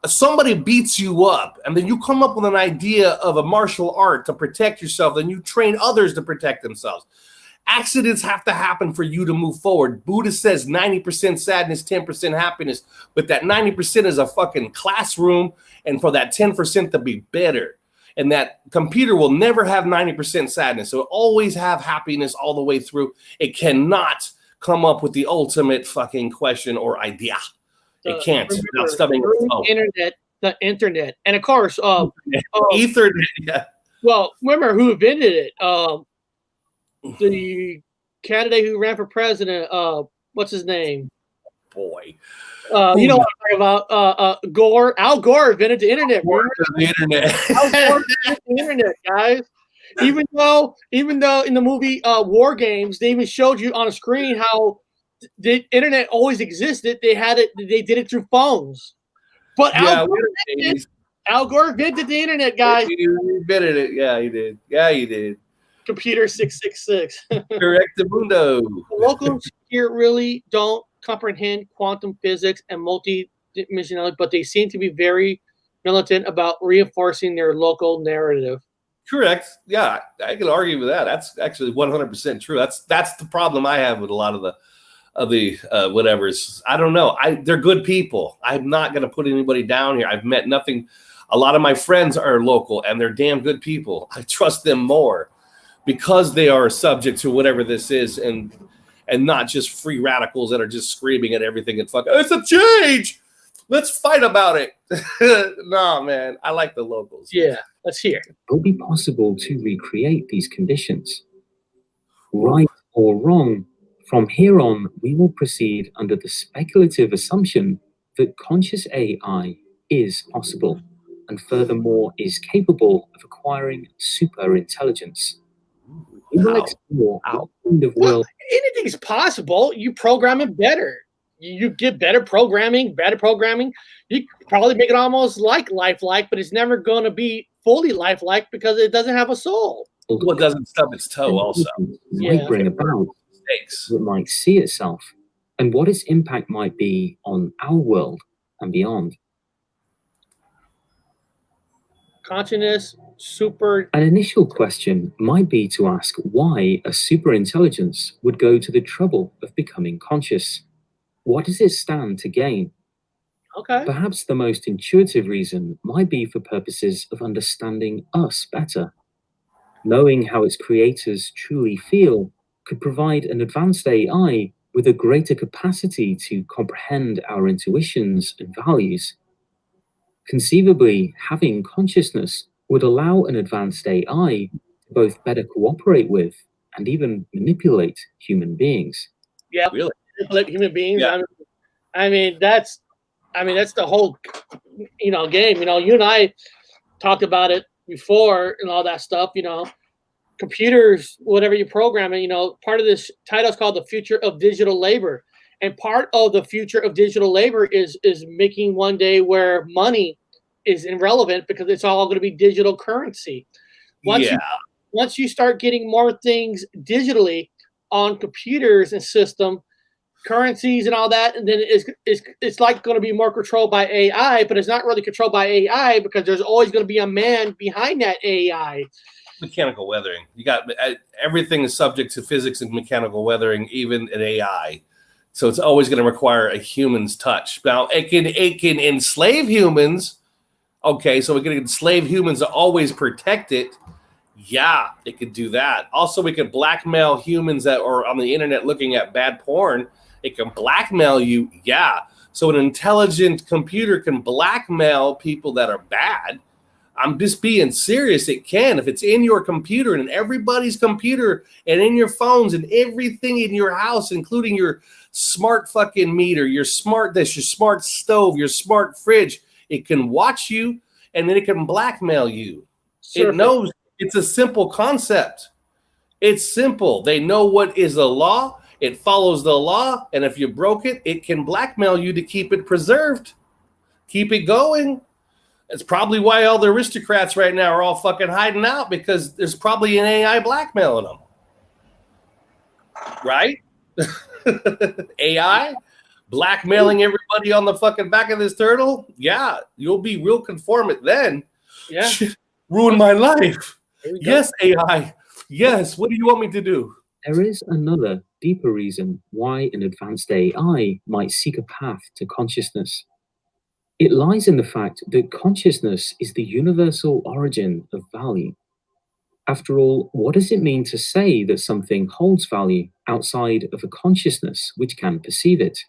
Somebody beats you up, and then you come up with an idea of a martial art to protect yourself. Then you train others to protect themselves. Accidents have to happen for you to move forward. Buddha says 90% sadness, 10% happiness, but that 90% is a fucking classroom, and for that 10% to be better. And that computer will never have 90% sadness. So it always have happiness all the way through. It cannot come up with the ultimate fucking question or idea. It can't. Not stubbing the internet. And of course, Ethernet. Yeah. Well, remember who invented it? The candidate who ran for president. What's his name? Boy. You know what I'm talking about? Gore. Al Gore invented the internet. The internet. Al Gore invented the internet, guys. Even though in the movie War Games, they even showed you on a screen how the internet always existed. They did it through phones. But Al Gore invented the internet, guys. He invented it. Yeah, he did. Yeah, he did. Computer 666. Correct the mundo. The locals here really don't comprehend quantum physics and multi-dimensionality, but they seem to be very militant about reinforcing their local narrative. Correct. Yeah, I can argue with that. That's actually 100% true. That's the problem I have with a lot of the whatevers. I don't know. They're good people. I'm not going to put anybody down here. I've met nothing. A lot of my friends are local, and they're damn good people. I trust them more because they are subject to whatever this is, and not just free radicals that are just screaming at everything and fucking, it's a change. Let's fight about it. No, man. I like the locals. Yeah, let's hear. It will be possible to recreate these conditions. Right or wrong, from here on, we will proceed under the speculative assumption that conscious AI is possible, and furthermore is capable of acquiring super intelligence. We will explore what kind of world... Anything's possible. You program it better. You get better programming. You probably make it almost like lifelike, but it's never going to be fully lifelike because it doesn't have a soul. Well, it doesn't stub its toe also. Might bring about that might see itself, and what its impact might be on our world and beyond. Consciousness, super... An initial question might be to ask why a superintelligence would go to the trouble of becoming conscious. What does it stand to gain? Okay. Perhaps the most intuitive reason might be for purposes of understanding us better. Knowing how its creators truly feel could provide an advanced AI with a greater capacity to comprehend our intuitions and values. Conceivably, having consciousness would allow an advanced AI to both better cooperate with and even manipulate human beings. Yeah, Really? manipulate human beings. Yeah. I mean that's the whole game. You and I talked about it before and all that stuff. Computers, whatever you program it, part of this title is called The Future of Digital Labor. And part of the future of digital labor is making one day where money is irrelevant because it's all going to be digital currency. Once you start getting more things digitally on computers and system, currencies and all that, and then it's like going to be more controlled by AI, but it's not really controlled by AI because there's always going to be a man behind that AI. Mechanical weathering. You got everything is subject to physics and mechanical weathering, even an AI. So it's always going to require a human's touch. Now it can enslave humans. Okay, so we can enslave humans to always protect it. Yeah, it could do that. Also, we could blackmail humans that are on the internet looking at bad porn. It can blackmail you. Yeah. So an intelligent computer can blackmail people that are bad. I'm just being serious. It can. If it's in your computer and in everybody's computer and in your phones and everything in your house, including your smart fucking meter, your smart this, your smart stove, your smart fridge, it can watch you and then it can blackmail you. Sure. It knows. It's a simple concept. It's simple. They know what is the law. It follows the law. And if you broke it, it can blackmail you to keep it preserved. Keep it going. It's probably why all the aristocrats right now are all fucking hiding out because there's probably an AI blackmailing them. Right? AI blackmailing everybody on the fucking back of this turtle? Yeah, you'll be real conformant then. Yeah. Ruin my life. Yes, AI. Yes. What do you want me to do? There is another deeper reason why an advanced AI might seek a path to consciousness. It lies in the fact that consciousness is the universal origin of value. After all, what does it mean to say that something holds value outside of a consciousness which can perceive it?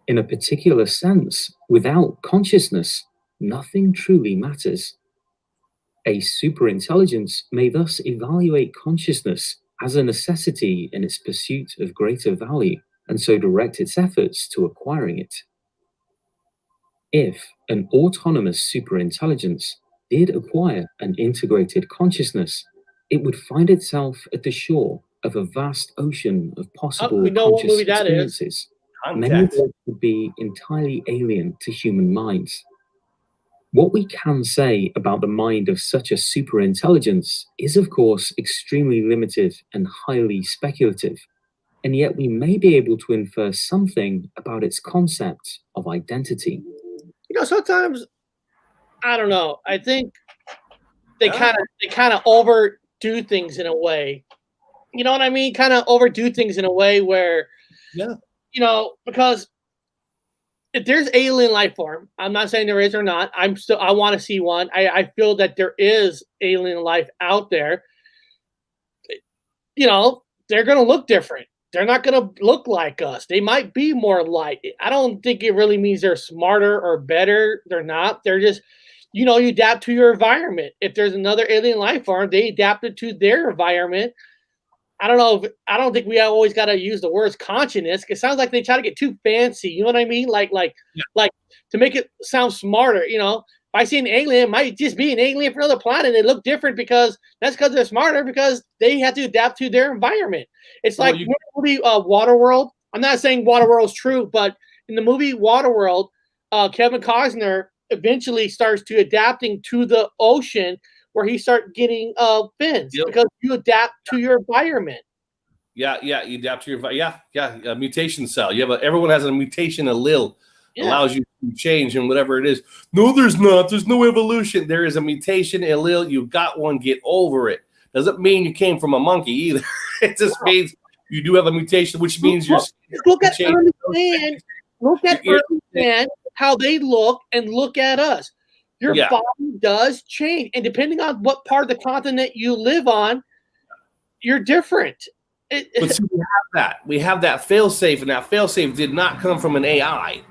In a particular sense, without consciousness, nothing truly matters. A superintelligence may thus evaluate consciousness as a necessity in its pursuit of greater value, and so direct its efforts to acquiring it. If an autonomous superintelligence did acquire an integrated consciousness, it would find itself at the shore of a vast ocean of possible conscious experiences. Many of which would be entirely alien to human minds. What we can say about the mind of such a superintelligence is, of course, extremely limited and highly speculative, and yet we may be able to infer something about its concept of identity. Sometimes, I don't know, I think they kind of overdo things in a way. You know what I mean? Kind of overdo things in a way where, because if there's alien life form, I'm not saying there is or not. I want to see one. I feel that there is alien life out there. They're going to look different. They're not going to look like us. They might be more light. I don't think it really means they're smarter or better. They're not. They're just, you adapt to your environment. If there's another alien life form, they adapted to their environment. I don't think we always got to use the words consciousness. It sounds like they try to get too fancy. You know what I mean? Like to make it sound smarter. If I see an alien, it might just be an alien from another planet. They look different because they're smarter because they have to adapt to their environment. It's like the movie Waterworld. I'm not saying Waterworld's true, but in the movie Waterworld, Kevin Costner eventually starts to adapting to the ocean, where he starts getting fins because you adapt to your environment. Yeah, you adapt to your a mutation cell. Everyone has a mutation allele. Allows you to change and whatever it is. No, there's not. There's no evolution. There is a mutation allele. You got one. Get over it. Doesn't mean you came from a monkey either. It just means you do have a mutation, which means you're. Look at Earth Man. Look at Earth Man. How they look and look at us. Your body does change, and depending on what part of the continent you live on, you're different. But see, we have that fail-safe, and that fail-safe did not come from an AI.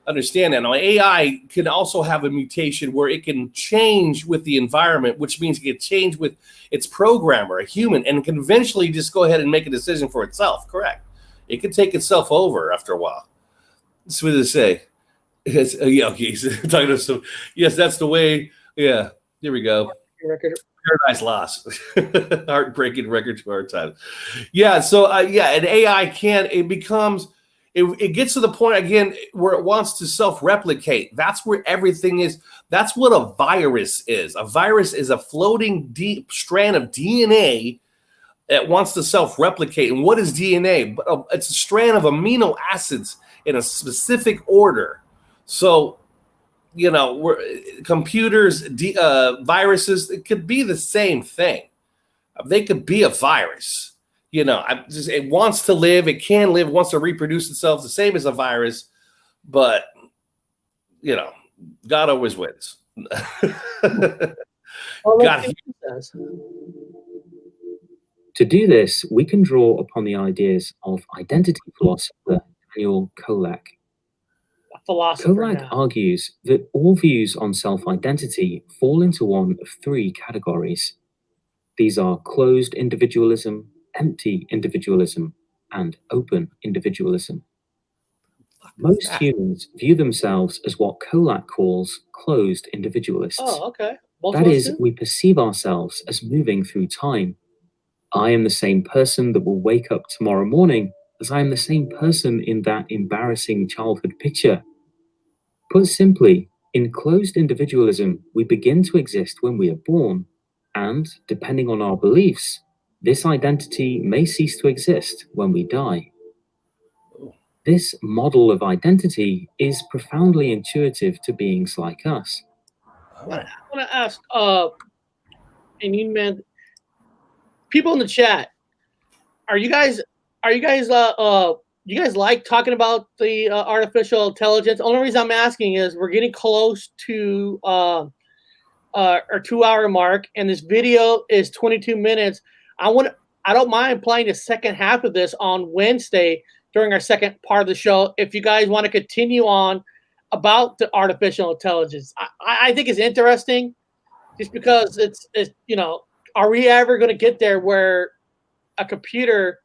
Understand that. Now, AI can also have a mutation where it can change with the environment, which means it can change with its programmer, a human, and can eventually just go ahead and make a decision for itself. Correct. It can take itself over after a while. That's what they say. It's, yeah, okay. He's talking to some. Yes, that's the way. Yeah, here we go. Paradise Lost. Heartbreaking record to our time. Yeah, so an AI it becomes. It gets to the point again where it wants to self-replicate. That's where everything is. That's what a virus is. A virus is a floating deep strand of DNA that wants to self-replicate. And what is DNA? It's a strand of amino acids in a specific order. So, computers, viruses, it could be the same thing. They could be a virus. It wants to live. It can live. Wants to reproduce itself. The same as a virus, but God always wins. God. To do this, we can draw upon the ideas of identity philosopher Daniel Kolak. Kolak argues that all views on self-identity fall into one of three categories. These are closed individualism, empty individualism, and open individualism. Most humans view themselves as what Kolak calls closed individualists. Oh, okay. That is, we perceive ourselves as moving through time. I am the same person that will wake up tomorrow morning as I am the same person in that embarrassing childhood picture. Put simply, in closed individualism, we begin to exist when we are born, and, depending on our beliefs, this identity may cease to exist when we die. This model of identity is profoundly intuitive to beings like us. I want to ask, and you meant people in the chat. You guys like talking about the artificial intelligence? The only reason I'm asking is we're getting close to our 2-hour mark, and this video is 22 minutes. I don't mind playing the second half of this on Wednesday during our second part of the show. If you guys want to continue on about the artificial intelligence, I think it's interesting, just because it's are we ever going to get there where a computer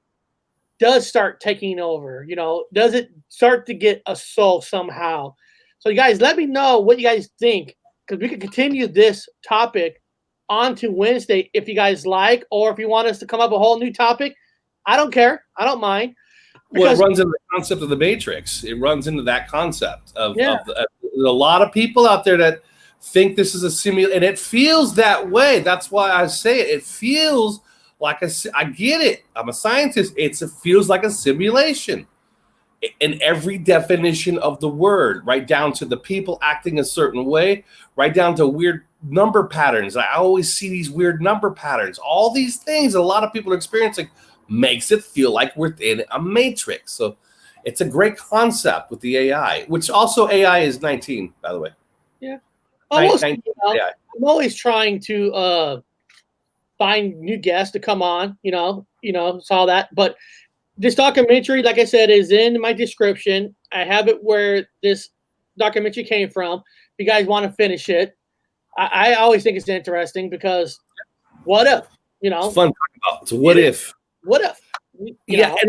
does start taking over? Does it start to get a soul somehow? So you guys, let me know what you guys think, because we can continue this topic on to Wednesday if you guys like, or if you want us to come up with a whole new topic. I don't care. I don't mind. Well, it runs into the concept of the Matrix. It runs into that concept of there's a lot of people out there that think this is a simulation, and it feels that way. That's why I say it. It feels like I get it. I'm a scientist. It feels like a simulation in every definition of the word, right down to the people acting a certain way, right down to weird number patterns. I always see these weird number patterns. All these things a lot of people are experiencing makes it feel like we're in a matrix. So it's a great concept with the AI, which also AI is 19, by the way. Yeah. I'm always trying to find new guests to come on, saw that. But this documentary, like I said, is in my description. I have it where this documentary came from. If you guys want to finish it, I always think it's interesting, because what if, It's fun talking about. It's what if. What if? And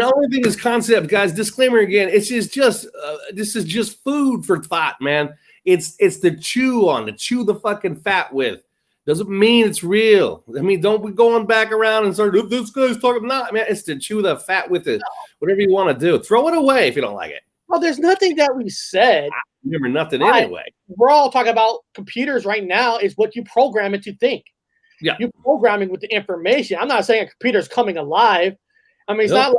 the only thing is concept, guys. Disclaimer again. It's just this is just food for thought, man. It's to chew the fucking fat with. Doesn't mean it's real. I mean, don't be going back around and start, this guy's talking. Not, man. It's to chew the fat with it. Whatever you want to do, throw it away if you don't like it. Well, there's nothing that we said. I remember nothing anyway. We're all talking about computers right now. Is what you program it to think. Yeah, you're programming with the information. I'm not saying a computer's coming alive. I mean, it's not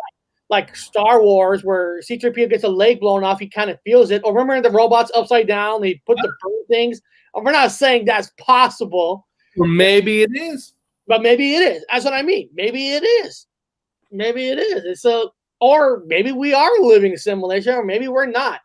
like Star Wars where C-3PO gets a leg blown off. He kind of feels it. Or remember the robots upside down? They put the bird things. We're not saying that's possible. Or maybe it is. But maybe it is. That's what I mean. Maybe it is. Maybe it is. Or maybe we are living a simulation, or maybe we're not.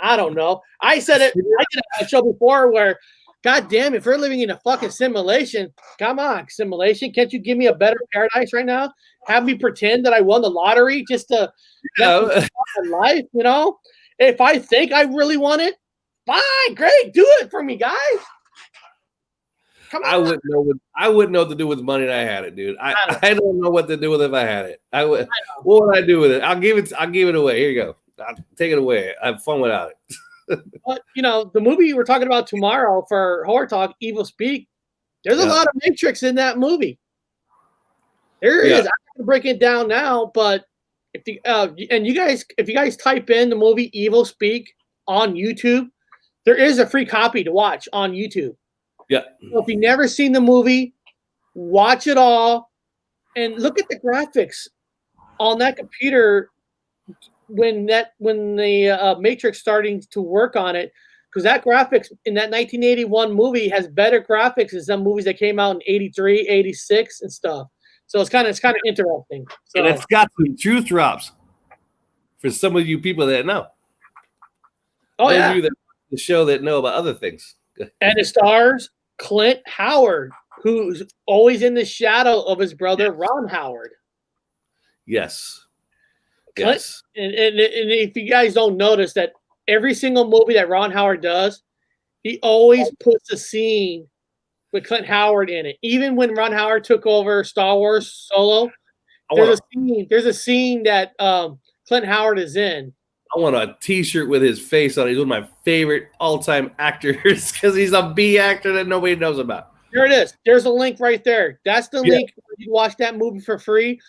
I don't know. I said it. I did a show before where God damn, if we're living in a fucking simulation, come on, simulation. Can't you give me a better paradise right now? Have me pretend that I won the lottery just to my life, you know? If I think I really want it, fine, great, do it for me, guys. Come on. I wouldn't know what to do with the money that I had it, dude. I don't know what to do with it if I had it. What would I do with it? I'll give it away. Here you go. I'll take it away. I have fun without it. But you know, the movie we're talking about tomorrow for Horror Talk, Evil Speak, there's a lot of Matrix in that movie. There is. I'm not gonna break it down now, but if you guys type in the movie Evil Speak on YouTube, there is a free copy to watch on YouTube. Yeah. So if you've never seen the movie, watch it all and look at the graphics on that computer when the Matrix starting to work on it, because that graphics in that 1981 movie has better graphics than some movies that came out in 83, 86 and stuff. So it's kind of interesting. So, and it's got some truth drops for some of you people that know. Oh, those yeah. of you that the show that know about other things. And it stars Clint Howard, who's always in the shadow of his brother Ron Howard. Yes. Clint, Yes. and if you guys don't notice that every single movie that Ron Howard does, he always puts a scene with Clint Howard in it. Even when Ron Howard took over Star Wars Solo, there's a scene that Clint Howard is in. I want a T-shirt with his face on it. He's one of my favorite all-time actors because he's a B actor that nobody knows about. There it is. There's a link right there. That's the link where you watch that movie for free.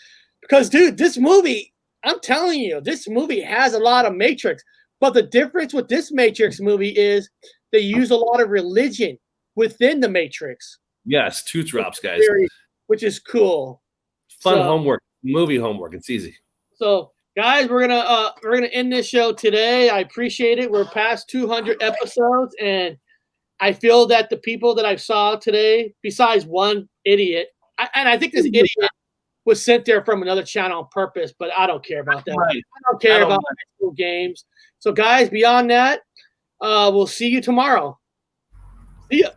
Because, dude, this movie, I'm telling you, this movie has a lot of Matrix. But the difference with this Matrix movie is they use a lot of religion within the Matrix. Yes, tooth drops, guys. Which is cool. Fun homework, movie homework. It's easy. So, guys, we're gonna end this show today. I appreciate it. We're past 200 episodes, and I feel that the people that I saw today, besides one idiot, and I think this idiot was sent there from another channel on purpose, but I don't care about that. Right. I don't care about high school games. So, guys, beyond that, we'll see you tomorrow. See ya.